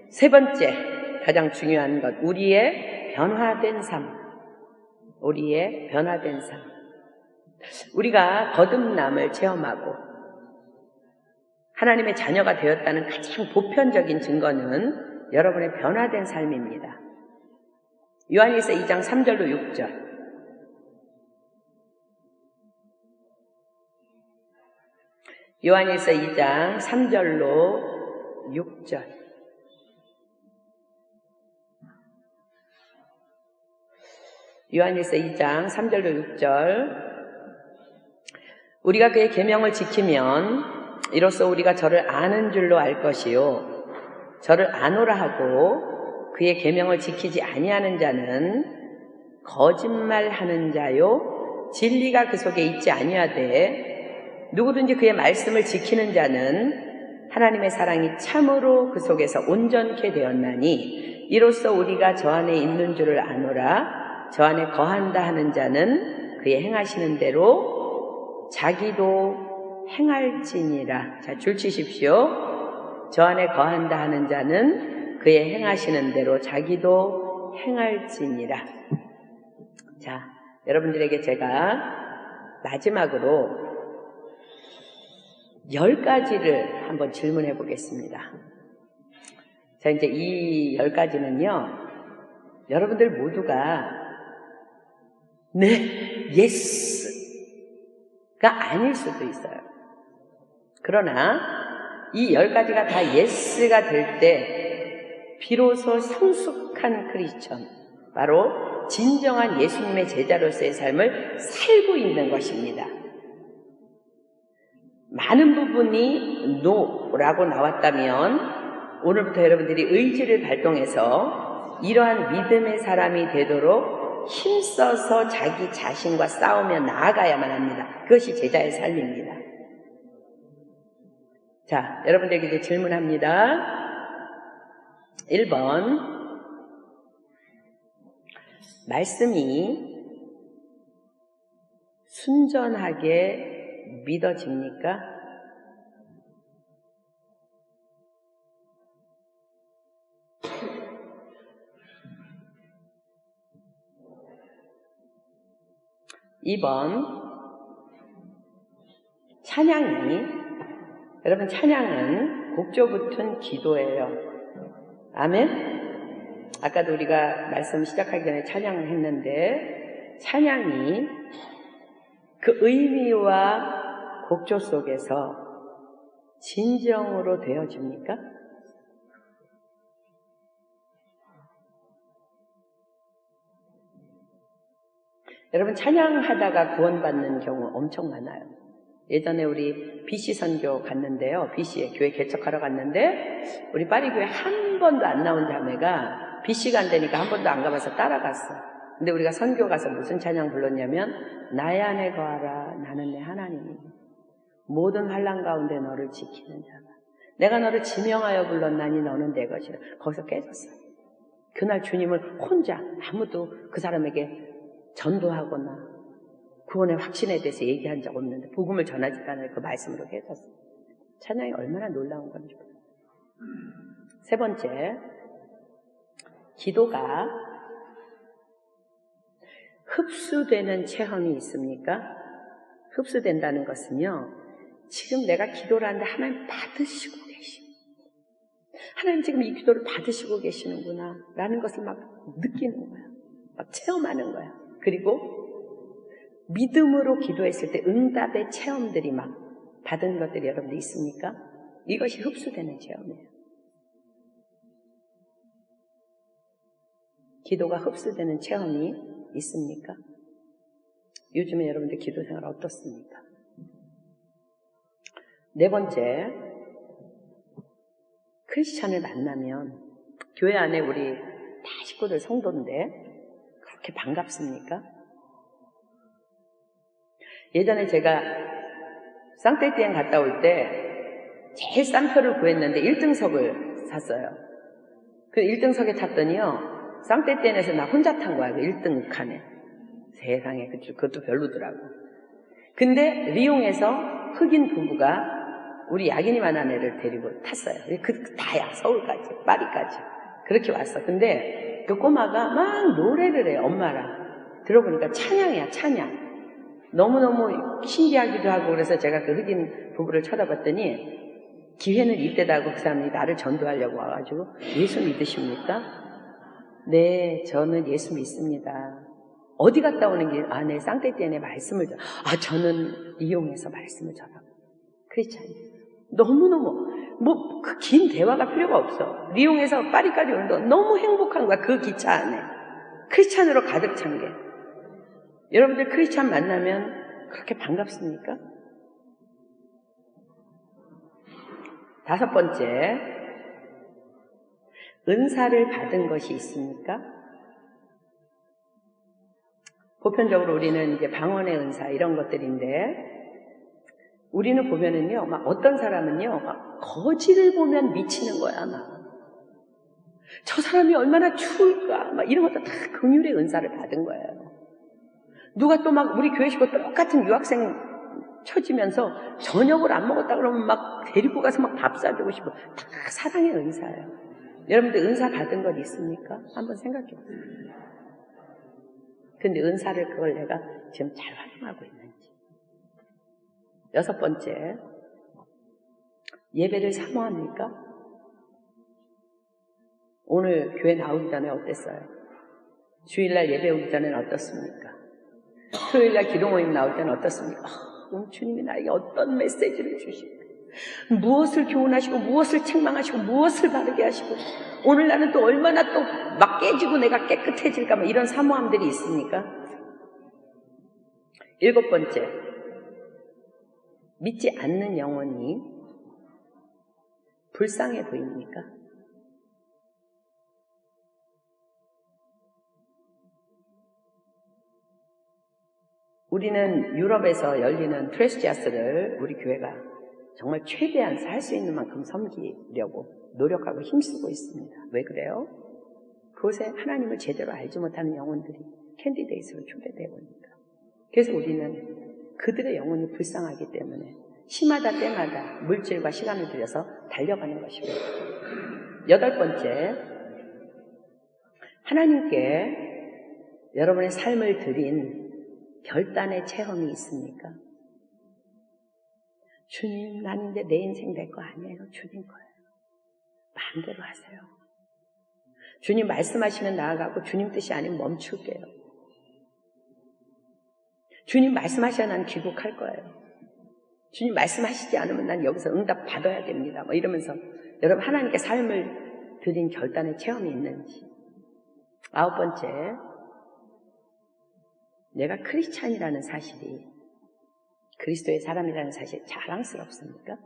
세 번째, 가장 중요한 것, 우리의 변화된 삶. 우리의 변화된 삶. 우리가 거듭남을 체험하고 하나님의 자녀가 되었다는 가장 보편적인 증거는 여러분의 변화된 삶입니다. 요한일서 2장 3절로 6절. 요한일서 2장 3절로 6절. 요한일서 2장 3절로 6절. 우리가 그의 계명을 지키면 이로써 우리가 저를 아는 줄로 알 것이요 저를 아노라 하고 그의 계명을 지키지 아니하는 자는 거짓말하는 자요 진리가 그 속에 있지 아니하되 누구든지 그의 말씀을 지키는 자는 하나님의 사랑이 참으로 그 속에서 온전케 되었나니 이로써 우리가 저 안에 있는 줄을 아노라. 저 안에 거한다 하는 자는 그의 행하시는 대로 자기도 행할지니라. 자, 줄 치십시오. 저 안에 거한다 하는 자는 그의 행하시는 대로 자기도 행할지니라. 자, 여러분들에게 제가 마지막으로 10가지를 한번 질문해 보겠습니다. 자, 이제 이 10가지는요, 여러분들 모두가 네, 예스가 아닐 수도 있어요. 그러나 이 10가지가 다 예스가 될 때 비로소 성숙한 크리스천, 바로 진정한 예수님의 제자로서의 삶을 살고 있는 것입니다. 많은 부분이 노라고 나왔다면 오늘부터 여러분들이 의지를 발동해서 이러한 믿음의 사람이 되도록 힘써서 자기 자신과 싸우며 나아가야만 합니다. 그것이 제자의 삶입니다. 자, 여러분들에게 이제 질문합니다. 1번, 말씀이 순전하게 믿어집니까? (2번) 찬양이, 여러분 찬양은 곡조 붙은 기도예요. 아멘? 아까도 우리가 말씀 시작하기 전에 찬양을 했는데 찬양이 그 의미와 곡조 속에서 진정으로 되어줍니까? 여러분, 찬양하다가 구원받는 경우 엄청 많아요. 예전에 우리 BC 선교 갔는데요. BC에 교회 개척하러 갔는데 우리 파리교회 한 번도 안 나온 자매가 BC가 안 되니까 한 번도 안 가봐서 따라갔어. 근데 우리가 선교 가서 무슨 찬양 불렀냐면 나의 안에 거하라 나는 내 하나님이니 모든 환난 가운데 너를 지키는 자가 내가 너를 지명하여 불렀나니 너는 내 것이라. 거기서 깨졌어요. 그날 주님을 혼자 아무도 그 사람에게 전도하거나 구원의 확신에 대해서 얘기한 적 없는데 복음을 전하지도 않을 그 말씀으로 깨졌어요. 찬양이 얼마나 놀라운 건지. 세 번째, 기도가 흡수되는 체험이 있습니까? 흡수된다는 것은요, 지금 내가 기도를 하는데 하나님 받으시고 계십니다. 하나님 지금 이 기도를 받으시고 계시는구나 라는 것을 막 느끼는 거야. 막 체험하는 거야. 그리고 믿음으로 기도했을 때 응답의 체험들이 막 받은 것들이 여러분들 있습니까? 이것이 흡수되는 체험이에요. 기도가 흡수되는 체험이 있습니까? 요즘에 여러분들 기도 생활 어떻습니까? 네 번째, 크리스찬을 만나면 교회 안에 우리 다 식구들 성도인데 그렇게 반갑습니까? 예전에 제가 쌍떼띠엔 갔다 올 때 제일 싼 표를 구했는데 1등석을 샀어요. 그 1등석에 탔더니요, 쌍떼띠엔에서 나 혼자 탄 거야. 그 1등 칸에. 세상에, 그것도 별로더라고. 근데 리옹에서 흑인 부부가 우리 야기니만한 애를 데리고 탔어요. 다야, 서울까지, 파리까지. 그렇게 왔어. 근데 그 꼬마가 막 노래를 해요, 엄마랑. 들어보니까 찬양이야, 찬양. 너무너무 신기하기도 하고 그래서 제가 그 흑인 부부를 쳐다봤더니 기회는 이때다 하고 그 사람이 나를 전도하려고 와가지고 예수 믿으십니까? 네, 저는 예수 믿습니다. 어디 갔다 오는 길? 아, 네, 쌍떼띠엔에 말씀을 저는 리옹에서 말씀을 전하고 크리스찬이에요. 너무너무 그 긴 대화가 필요가 없어. 리옹에서 파리까지 오는 동안 너무 행복한 거야. 그 기차 안에 크리스찬으로 가득 찬 게. 여러분들 크리스찬 만나면 그렇게 반갑습니까? 다섯 번째, 은사를 받은 것이 있습니까? 보편적으로 우리는 이제 방언의 은사 이런 것들인데 우리는 보면은요, 막 어떤 사람은요, 막 거지를 보면 미치는 거야, 막. 저 사람이 얼마나 추울까, 막 이런 것도 다 긍휼의 은사를 받은 거예요. 누가 또 막 우리 교회 식구 똑같은 유학생 쳐지면서 저녁을 안 먹었다 그러면 막 데리고 가서 막 밥 사주고 싶어. 다 사랑의 은사예요. 여러분들 은사 받은 것 있습니까? 한번 생각해 보세요. 근데 은사를 그걸 내가 지금 잘 활용하고 있는지. 여섯 번째, 예배를 사모합니까? 오늘 교회 나오기 전에 어땠어요? 주일날 예배 오기 전에는 어떻습니까? 토요일날 기도 모임 나올 때는 어떻습니까? 오늘 주님이 나에게 어떤 메시지를 주실까? 무엇을 교훈하시고 무엇을 책망하시고 무엇을 바르게 하시고 오늘 나는 또 얼마나 또 막 깨지고 내가 깨끗해질까? 뭐 이런 사모함들이 있습니까? 일곱 번째, 믿지 않는 영혼이 불쌍해 보입니까? 우리는 유럽에서 열리는 트레스지아스를 우리 교회가 정말 최대한 할 수 있는 만큼 섬기려고 노력하고 힘쓰고 있습니다. 왜 그래요? 그곳에 하나님을 제대로 알지 못하는 영혼들이 캔디데이트로 초대되어 오니까. 그래서 우리는 그들의 영혼이 불쌍하기 때문에 시마다 때마다 물질과 시간을 들여서 달려가는 것입니다. 여덟 번째, 하나님께 여러분의 삶을 드린 결단의 체험이 있습니까? 주님, 나는 이제 내 인생 내 거 아니에요. 주님 거예요. 마음대로 하세요. 주님 말씀하시면 나아가고 주님 뜻이 아니면 멈출게요. 주님 말씀하셔야 난 귀국할 거예요. 주님 말씀하시지 않으면 난 여기서 응답 받아야 됩니다. 뭐 이러면서 여러분 하나님께 삶을 드린 결단의 체험이 있는지. 9번째, 내가 크리스찬이라는 사실이, 그리스도의 사람이라는 사실이 자랑스럽습니까?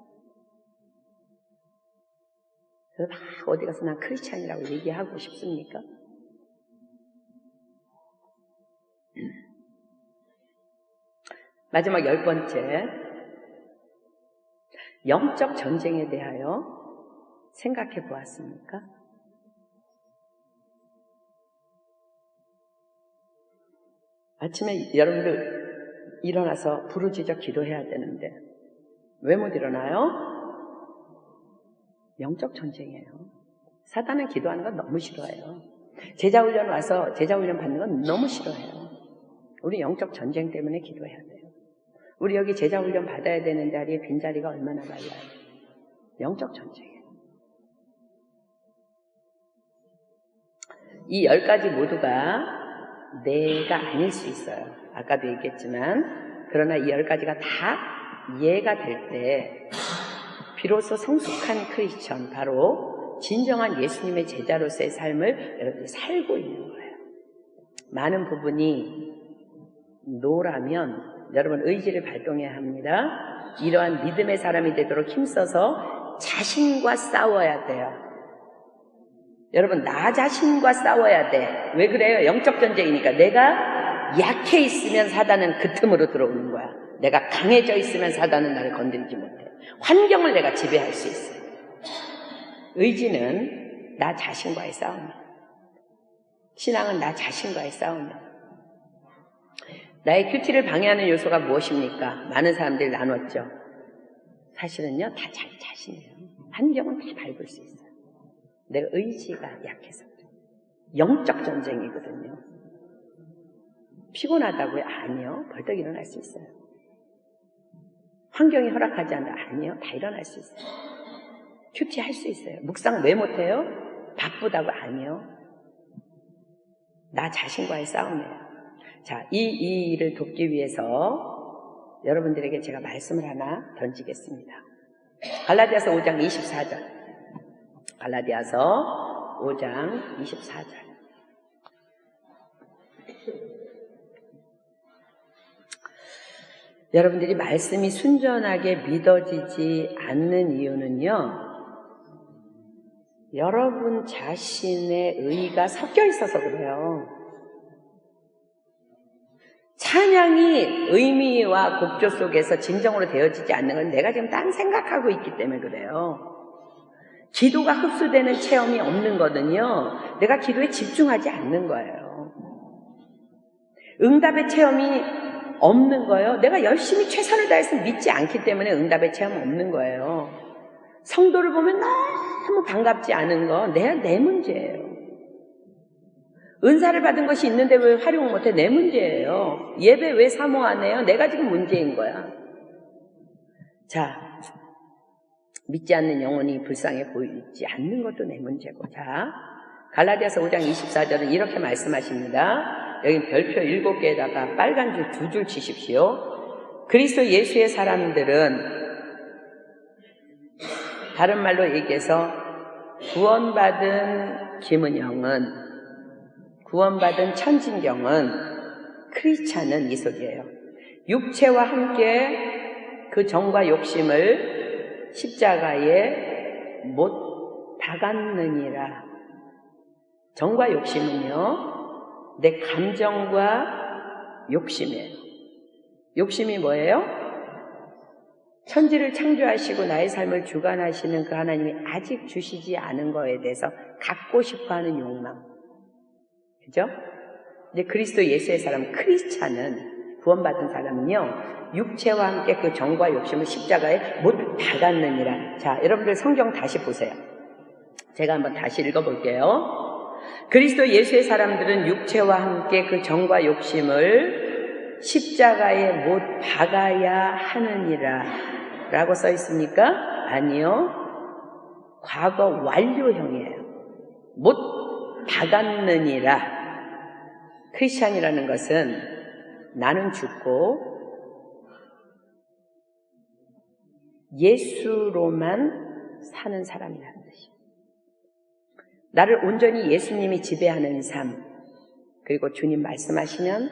그래서 막 어디 가서 난 크리스찬이라고 얘기하고 싶습니까? 마지막 10번째, 영적 전쟁에 대하여 생각해 보았습니까? 아침에 여러분들 일어나서 부르짖어 기도해야 되는데 왜 못 일어나요? 영적 전쟁이에요. 사단은 기도하는 건 너무 싫어해요. 제자훈련 와서 제자훈련 받는 건 너무 싫어해요. 우리 영적 전쟁 때문에 기도해야 돼요. 우리 여기 제자훈련 받아야 되는 자리에 빈자리가 얼마나 많아요. 영적 전쟁이에요. 이 10가지 모두가 내가 아닐 수 있어요. 아까도 얘기했지만 그러나 이 10가지가 다 이해가 될 때 비로소 성숙한 크리스천, 바로 진정한 예수님의 제자로서의 삶을 여러분이 살고 있는 거예요. 많은 부분이 노라면 여러분 의지를 발동해야 합니다. 이러한 믿음의 사람이 되도록 힘써서 자신과 싸워야 돼요. 여러분 나 자신과 싸워야 돼. 왜 그래요? 영적 전쟁이니까. 내가 약해 있으면 사단은 그 틈으로 들어오는 거야. 내가 강해져 있으면 사단은 나를 건드리지 못해. 환경을 내가 지배할 수 있어요. 의지는 나 자신과의 싸움이에요. 신앙은 나 자신과의 싸움이에요. 나의 큐티를 방해하는 요소가 무엇입니까? 많은 사람들이 나눴죠. 사실은요, 다 자기 자신이에요. 환경은 다 밟을 수 있어요. 내가 의지가 약해서 그래요. 영적 전쟁이거든요. 피곤하다고요? 아니요. 벌떡 일어날 수 있어요. 환경이 허락하지 않는다? 아니요. 다 일어날 수 있어요. 큐티 할 수 있어요. 묵상 왜 못해요? 바쁘다고? 아니요. 나 자신과의 싸움이에요. 자, 이 일을 돕기 위해서 여러분들에게 제가 말씀을 하나 던지겠습니다. 갈라디아서 5장 24절. 갈라디아서 5장 24절. 여러분들이 말씀이 순전하게 믿어지지 않는 이유는요, 여러분 자신의 의가 섞여 있어서 그래요. 찬양이 의미와 곡조 속에서 진정으로 되어지지 않는 건 내가 지금 딴 생각하고 있기 때문에 그래요. 기도가 흡수되는 체험이 없는 거는요, 내가 기도에 집중하지 않는 거예요. 응답의 체험이 없는 거예요. 내가 열심히 최선을 다해서 믿지 않기 때문에 응답의 체험은 없는 거예요. 성도를 보면 너무 반갑지 않은 거 내 문제예요. 은사를 받은 것이 있는데 왜 활용 못해? 내 문제예요. 예배 왜 사모 안 해요? 내가 지금 문제인 거야. 자, 믿지 않는 영혼이 불쌍해 보이지 않는 것도 내 문제고. 자, 갈라디아서 5장 24절은 이렇게 말씀하십니다. 여기 별표 7개에다가 빨간 줄 2줄 치십시오. 그리스도 예수의 사람들은, 다른 말로 얘기해서 구원받은 김은영은, 구원받은 천진경은, 크리스찬은 이 속이에요. 육체와 함께 그 정과 욕심을 십자가에 못 박았느니라. 정과 욕심은요, 내 감정과 욕심이에요. 욕심이 뭐예요? 천지를 창조하시고 나의 삶을 주관하시는 그 하나님이 아직 주시지 않은 거에 대해서 갖고 싶어하는 욕망. 그죠? 근데 그리스도 예수의 사람, 크리스찬은, 구원받은 사람은요, 육체와 함께 그 정과 욕심을 십자가에 못 박았느니라. 자, 여러분들 성경 다시 보세요. 제가 한번 다시 읽어볼게요. 그리스도 예수의 사람들은 육체와 함께 그 정과 욕심을 십자가에 못 박아야 하느니라 라고 써 있습니까? 아니요. 과거 완료형이에요. 못 박았느니라. 크리스찬이라는 것은 나는 죽고 예수로만 사는 사람이라는 뜻이에요. 나를 온전히 예수님이 지배하는 삶, 그리고 주님 말씀하시면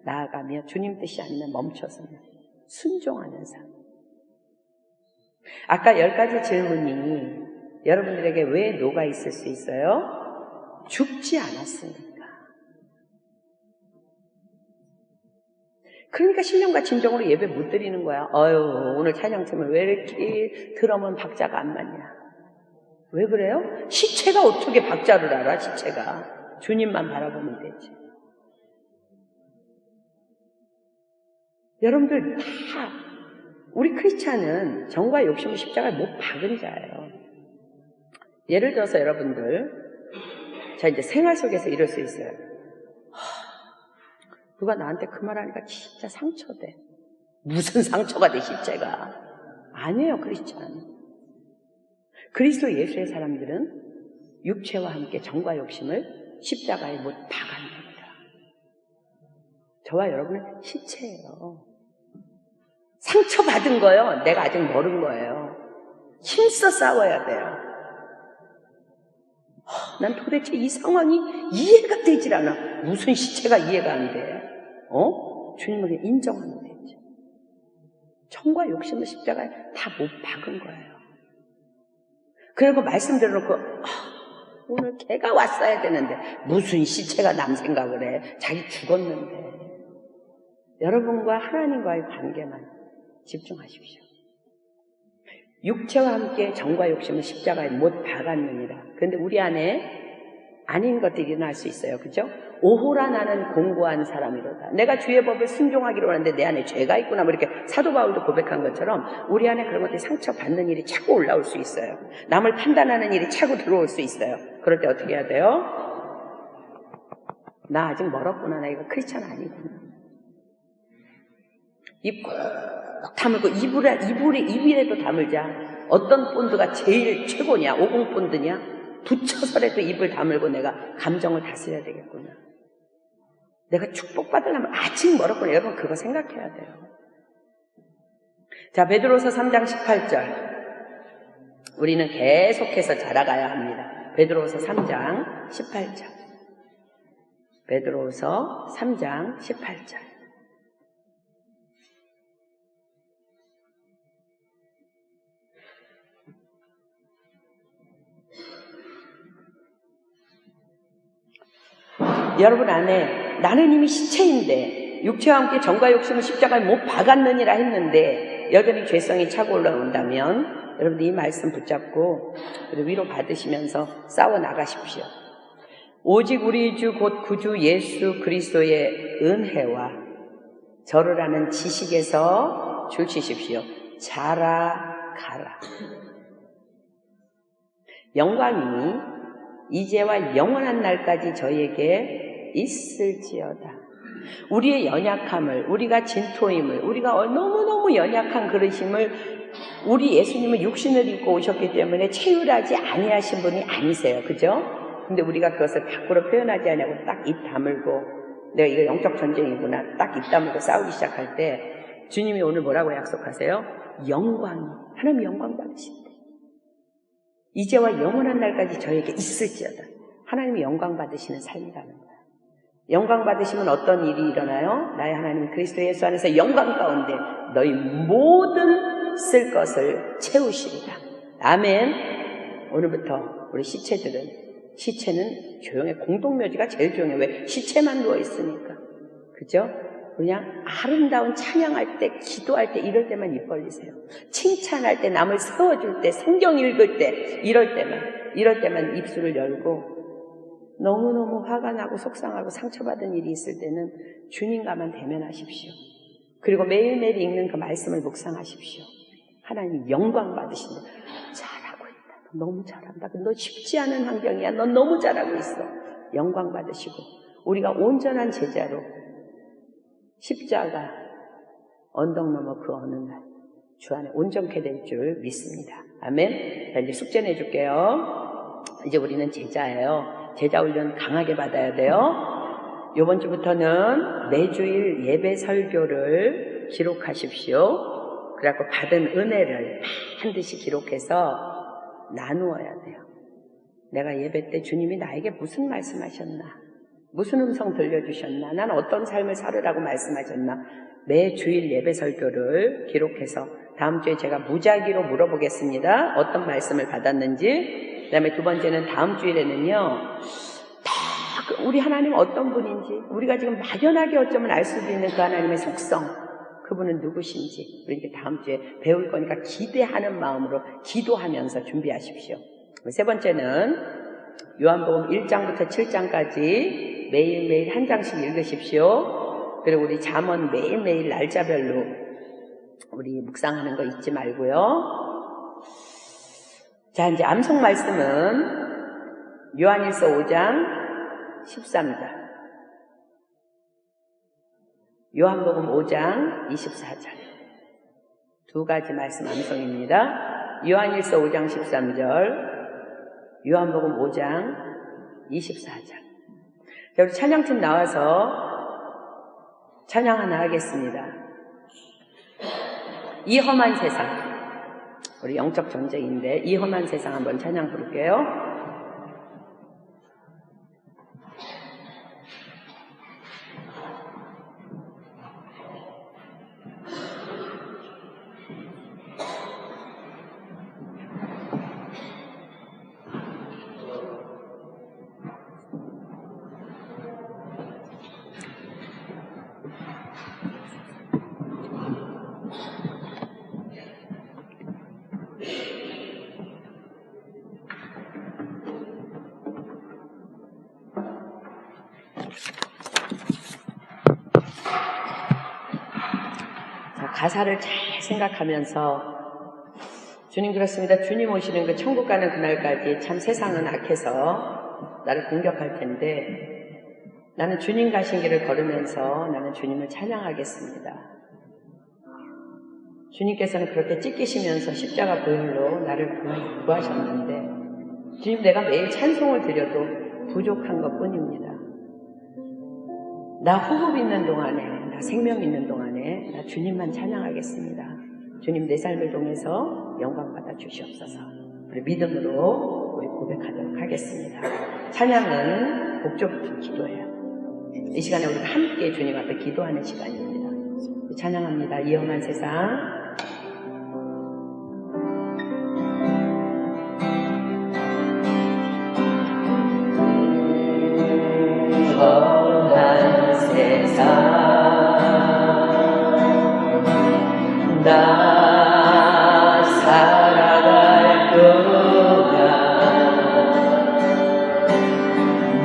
나아가며 주님 뜻이 아니면 멈춰서는 순종하는 삶. 아까 10가지 질문이 여러분들에게 왜 녹아 있을 수 있어요? 죽지 않았으니까. 그러니까 신령과 진정으로 예배 못 드리는 거야. 오늘 찬양팀은 왜 이렇게 드럼은 박자가 안 맞냐. 왜 그래요? 시체가 어떻게 박자를 알아, 시체가. 주님만 바라보면 되지. 여러분들 다 우리 크리스찬은 정과 욕심을 십자가에 못 박은 자예요. 예를 들어서 여러분들, 자 이제 생활 속에서 이럴 수 있어요. 누가 나한테 그 말 하니까 진짜 상처돼. 무슨 상처가 돼, 십자가. 아니에요, 크리스찬. 그리스도 예수의 사람들은 육체와 함께 정과 욕심을 십자가에 못 박아냅니다. 저와 여러분은 시체예요. 상처받은 거요. 내가 아직 모른 거예요. 힘써 싸워야 돼요. 난 도대체 이 상황이 이해가 되질 않아. 무슨 시체가 이해가 안 돼? 주님을 인정하면 되죠. 정과 욕심을 십자가에 다 못 박은 거예요. 그리고 말씀 들어놓고 오늘 걔가 왔어야 되는데 무슨 시체가 남 생각을 해. 자기 죽었는데. 여러분과 하나님과의 관계만 집중하십시오. 육체와 함께 정과 욕심을 십자가에 못 박았느니라. 그런데 우리 안에 아닌 것들이 일어날 수 있어요. 그죠? 오호라 나는 공고한 사람이로다. 내가 주의 법을 순종하기로 하는데 내 안에 죄가 있구나. 뭐 이렇게 사도 바울도 고백한 것처럼 우리 안에 그런 것들이 상처받는 일이 자꾸 올라올 수 있어요. 남을 판단하는 일이 자꾸 들어올 수 있어요. 그럴 때 어떻게 해야 돼요? 나 아직 멀었구나. 나 이거 크리스찬 아니구나. 입 꼭 다물고 입이라도 다물자. 어떤 본드가 제일 최고냐? 50 본드냐? 붙여서라도 입을 다물고 내가 감정을 다스려야 되겠구나. 내가 축복받으려면 아직 멀었구나. 여러분 그거 생각해야 돼요. 자, 베드로서 3장 18절. 우리는 계속해서 자라가야 합니다. 베드로서 3장 18절. 베드로서 3장 18절. 여러분 안에 나는 이미 시체인데 육체와 함께 정과 욕심을 십자가에 못 박았느니라 했는데 여전히 죄성이 차고 올라온다면 여러분들 이 말씀 붙잡고 위로 받으시면서 싸워 나가십시오. 오직 우리 주 곧 구주 예수 그리스도의 은혜와 저를 아는 지식에서 줄치십시오. 자라가라. 영광이 이제와 영원한 날까지 저희에게 있을지어다. 우리의 연약함을, 우리가 진토임을, 우리가 너무너무 연약한 그릇임을 우리 예수님은 육신을 입고 오셨기 때문에 체휼하지 아니하신 분이 아니세요. 그죠? 근데 우리가 그것을 밖으로 표현하지 않냐고 딱 입 다물고 내가 이거 영적 전쟁이구나 딱 입 다물고 싸우기 시작할 때 주님이 오늘 뭐라고 약속하세요? 영광이, 하나님 영광 받으신대. 이제와 영원한 날까지 저에게 있을지어다. 하나님이 영광 받으시는 삶이라는 거야. 영광 받으시면 어떤 일이 일어나요? 나의 하나님 그리스도 예수 안에서 영광 가운데 너희 모든 쓸 것을 채우시리라. 아멘. 오늘부터 우리 시체는 조용해. 공동묘지가 제일 조용해. 왜? 시체만 누워있으니까. 그죠? 그냥 아름다운 찬양할 때, 기도할 때, 이럴 때만 입 벌리세요. 칭찬할 때, 남을 세워줄 때, 성경 읽을 때, 이럴 때만 입술을 열고 너무너무 화가 나고 속상하고 상처받은 일이 있을 때는 주님과만 대면하십시오. 그리고 매일매일 읽는 그 말씀을 묵상하십시오. 하나님 영광 받으신다. 잘하고 있다. 너 너무 잘한다. 너 쉽지 않은 환경이야. 너 너무 잘하고 있어. 영광 받으시고 우리가 온전한 제자로 십자가 언덕 넘어 그 어느 날 주 안에 온전케 될 줄 믿습니다. 아멘. 자, 이제 숙제 내줄게요. 이제 우리는 제자예요. 제자 훈련 강하게 받아야 돼요. 이번 주부터는 매주일 예배 설교를 기록하십시오. 그래갖고 받은 은혜를 반드시 기록해서 나누어야 돼요. 내가 예배 때 주님이 나에게 무슨 말씀하셨나? 무슨 음성 들려주셨나? 난 어떤 삶을 살으라고 말씀하셨나? 매 주일 예배 설교를 기록해서 다음 주에 제가 무작위로 물어보겠습니다. 어떤 말씀을 받았는지. 그 다음에 두 번째는 다음 주일에는요, 우리 하나님 어떤 분인지, 우리가 지금 막연하게 어쩌면 알 수도 있는 그 하나님의 속성, 그분은 누구신지 우리 이제 다음 주에 배울 거니까 기대하는 마음으로 기도하면서 준비하십시오. 세 번째는 요한복음 1장부터 7장까지 매일매일 한 장씩 읽으십시오. 그리고 우리 잠언 매일매일 날짜별로 우리 묵상하는 거 잊지 말고요. 자, 이제 암송 말씀은 요한일서 5장 13절, 요한복음 5장 24절 두 가지 말씀 암송입니다. 요한일서 5장 13절, 요한복음 5장 24절. 자, 우리 찬양팀 나와서 찬양 하나 하겠습니다. 이 험한 세상, 우리 영적 전쟁인데 이 험한 세상 한번 찬양 부를게요. 가사를 잘 생각하면서 주님 그렇습니다. 주님 오시는 그 천국 가는 그날까지 참 세상은 악해서 나를 공격할 텐데 나는 주님 가신 길을 걸으면서 나는 주님을 찬양하겠습니다. 주님께서는 그렇게 찢기시면서 십자가 보혈로 나를 구하셨는데 주님 내가 매일 찬송을 드려도 부족한 것뿐입니다. 나 호흡 있는 동안에, 나 생명 있는 동안에 나 주님만 찬양하겠습니다. 주님 내 삶을 통해서 영광 받아 주시옵소서. 우리 믿음으로 우리 고백하도록 하겠습니다. 찬양은 곡조부터 기도해요. 이 시간에 우리가 함께 주님 앞에 기도하는 시간입니다. 찬양합니다. 이 험한 세상. 나 살아갈 동안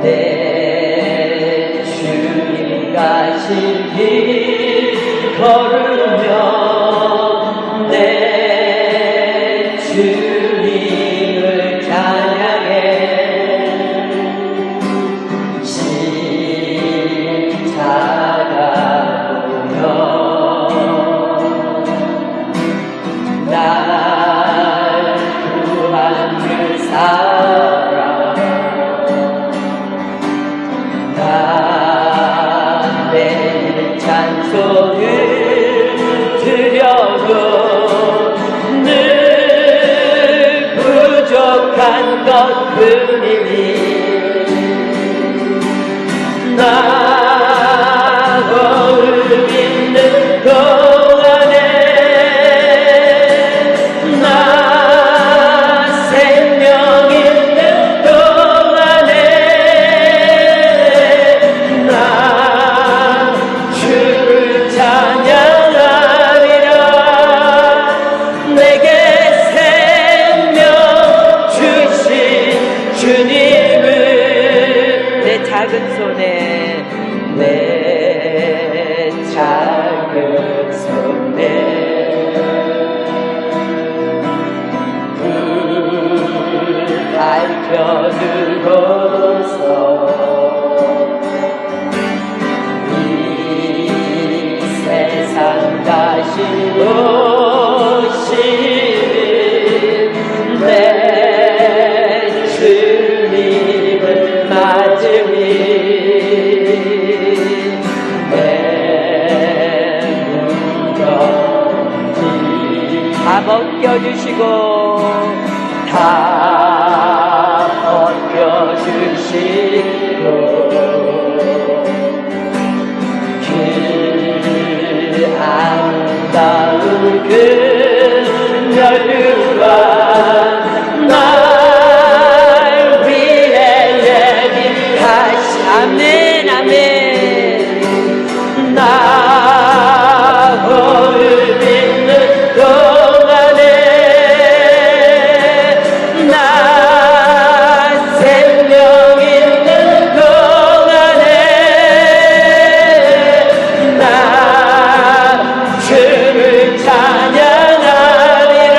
내 주님 가신 길 걸으며 내 주님을 찬양해 십자가 보며 날 구한 그 사랑 나 매일 찬송을 드려도 늘 부족한 것뿐이니 나 거울 믿는 동안에 작은 손에 내 작은 손에 불 밝혀두고서 이 세상 다시 오시는 내 주님을 맞으니 내 무덤 벗겨주시고 다 벗겨주시고 그 아름다운 그 멸류관 날 위해 예비하시 아멘 아멘 나 호흡 있는 동안에 나 생명 있는 동안에 나 주를 찬양하리라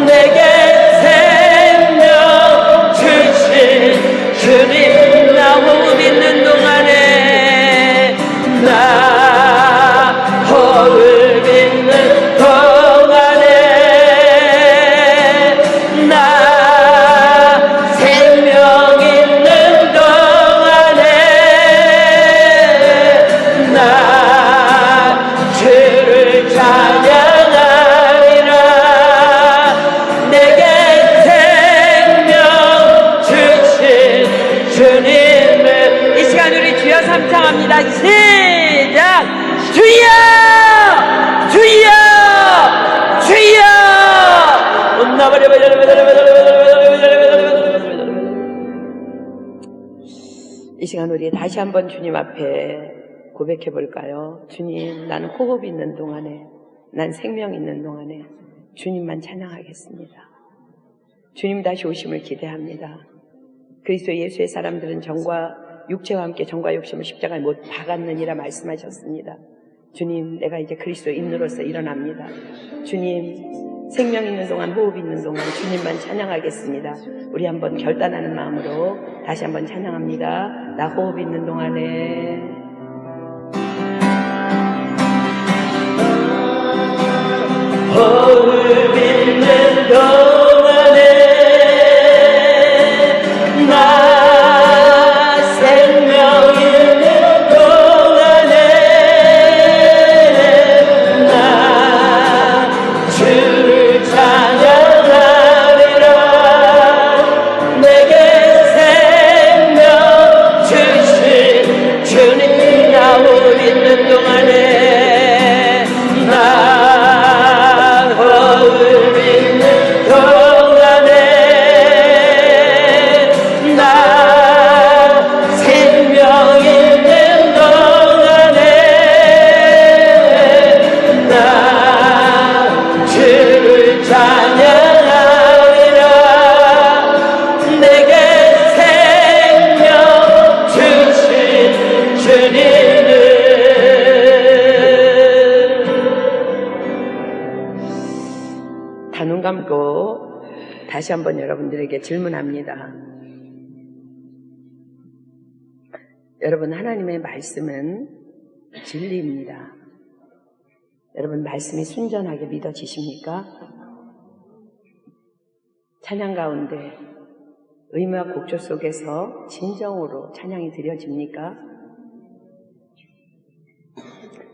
내게 생명 주신 주님 나 호흡 있는 동안에 나 호흡 있는 동안에 나 생명 있는 동안에 나 주를 찬양하리라 내게 생명 주신 주님을 이 시간 우리 주여 삼창합니다. 시작! 주여! 주여! 주여! 이 시간 우리 다시 한번 주님 앞에 고백해 볼까요? 주님, 난 호흡 있는 동안에, 난 생명 있는 동안에 주님만 찬양하겠습니다. 주님 다시 오심을 기대합니다. 그리스도 예수의 사람들은 정과 육체와 함께 정과 욕심을 십자가에 못 박았느니라 말씀하셨습니다. 주님, 내가 이제 그리스도인으로서 일어납니다. 주님, 생명 있는 동안, 호흡 있는 동안 주님만 찬양하겠습니다. 우리 한번 결단하는 마음으로 다시 한번 찬양합니다. 나 호흡 있는 동안에 호흡 있는 동안에 나 생명 있는 동안에 나 주를 찬양하리라 내게 생명 주신 주님 나 호흡 있는 동안에 나 호흡 있는 동안에 나 생명 있는 동안에 나 주를 찬양하리라 내게 생명 주신 주님을 다 눈 감고 다시 한번 여러분들에게 질문합니다. 여러분, 하나님의 말씀은 진리입니다. 여러분, 말씀이 순전하게 믿어지십니까? 찬양 가운데 의무와 곡조 속에서 진정으로 찬양이 드려집니까?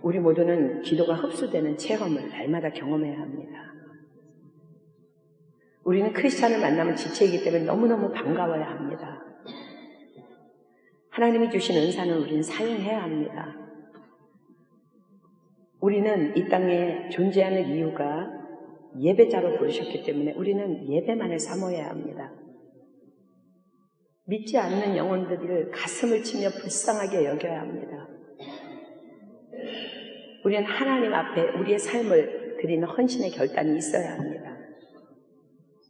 우리 모두는 기도가 흡수되는 체험을 날마다 경험해야 합니다. 우리는 크리스찬을 만나면 지체이기 때문에 너무너무 반가워야 합니다. 하나님이 주신 은사는 우리는 사용해야 합니다. 우리는 이 땅에 존재하는 이유가 예배자로 부르셨기 때문에 우리는 예배만을 사모해야 합니다. 믿지 않는 영혼들을 가슴을 치며 불쌍하게 여겨야 합니다. 우리는 하나님 앞에 우리의 삶을 드리는 헌신의 결단이 있어야 합니다.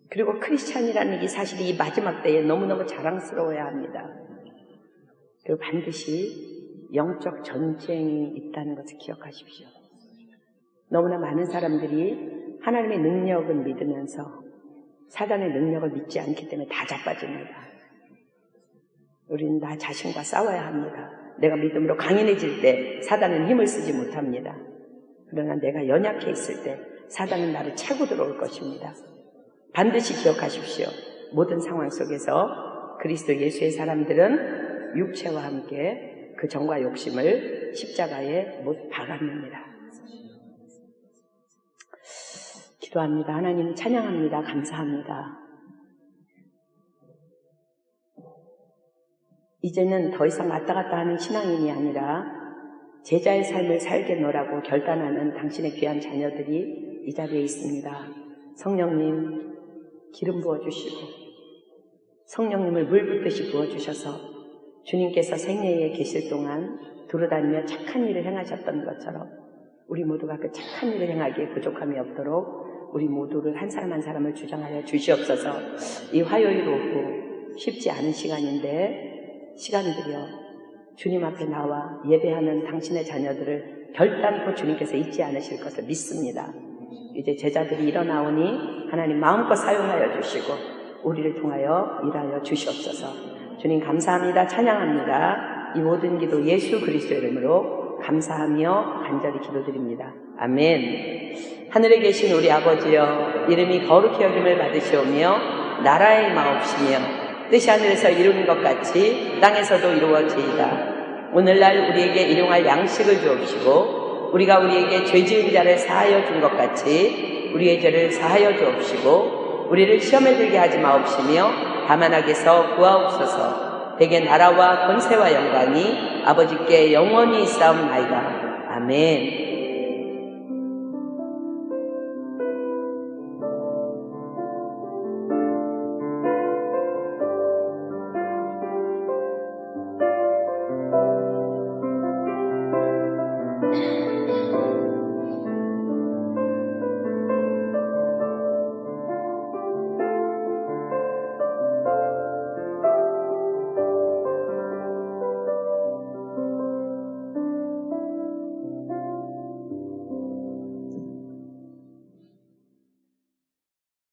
그리고 크리스찬이라는 이 사실이 이 마지막 때에 너무너무 자랑스러워야 합니다. 그리고 반드시 영적 전쟁이 있다는 것을 기억하십시오. 너무나 많은 사람들이 하나님의 능력은 믿으면서 사단의 능력을 믿지 않기 때문에 다 자빠집니다. 우리는 나 자신과 싸워야 합니다. 내가 믿음으로 강인해질 때 사단은 힘을 쓰지 못합니다. 그러나 내가 연약해 있을 때 사단은 나를 차고 들어올 것입니다. 반드시 기억하십시오. 모든 상황 속에서 그리스도 예수의 사람들은 육체와 함께 그 정과 욕심을 십자가에 못 박았느니라. 기도합니다. 하나님 찬양합니다. 감사합니다. 이제는 더 이상 왔다 갔다 하는 신앙인이 아니라 제자의 삶을 살겠노라고 결단하는 당신의 귀한 자녀들이 이 자리에 있습니다. 성령님 기름 부어주시고 성령님을 물 붓듯이 부어주셔서 주님께서 생애에 계실 동안 두루다니며 착한 일을 행하셨던 것처럼 우리 모두가 그 착한 일을 행하기에 부족함이 없도록 우리 모두를 한 사람 한 사람을 주장하여 주시옵소서. 이 화요일 오후 쉽지 않은 시간인데 시간을 들여 주님 앞에 나와 예배하는 당신의 자녀들을 결단코 주님께서 잊지 않으실 것을 믿습니다. 이제 제자들이 일어나오니 하나님 마음껏 사용하여 주시고 우리를 통하여 일하여 주시옵소서. 주님 감사합니다. 찬양합니다. 이 모든 기도 예수 그리스도 이름으로 감사하며 간절히 기도드립니다. 아멘. 하늘에 계신 우리 아버지여, 이름이 거룩히 여김을 받으시오며 나라의 마옵시며 뜻이 하늘에서 이루는 것 같이 땅에서도 이루어지이다. 오늘날 우리에게 일용할 양식을 주옵시고 우리가 우리에게 죄 지은 자를 사하여 준 것 같이 우리의 죄를 사하여 주옵시고 우리를 시험에 들게 하지 마옵시며 다만 악에서 구하옵소서. 대개 나라와 권세와 영광이 아버지께 영원히 있사옵나이다. 아멘.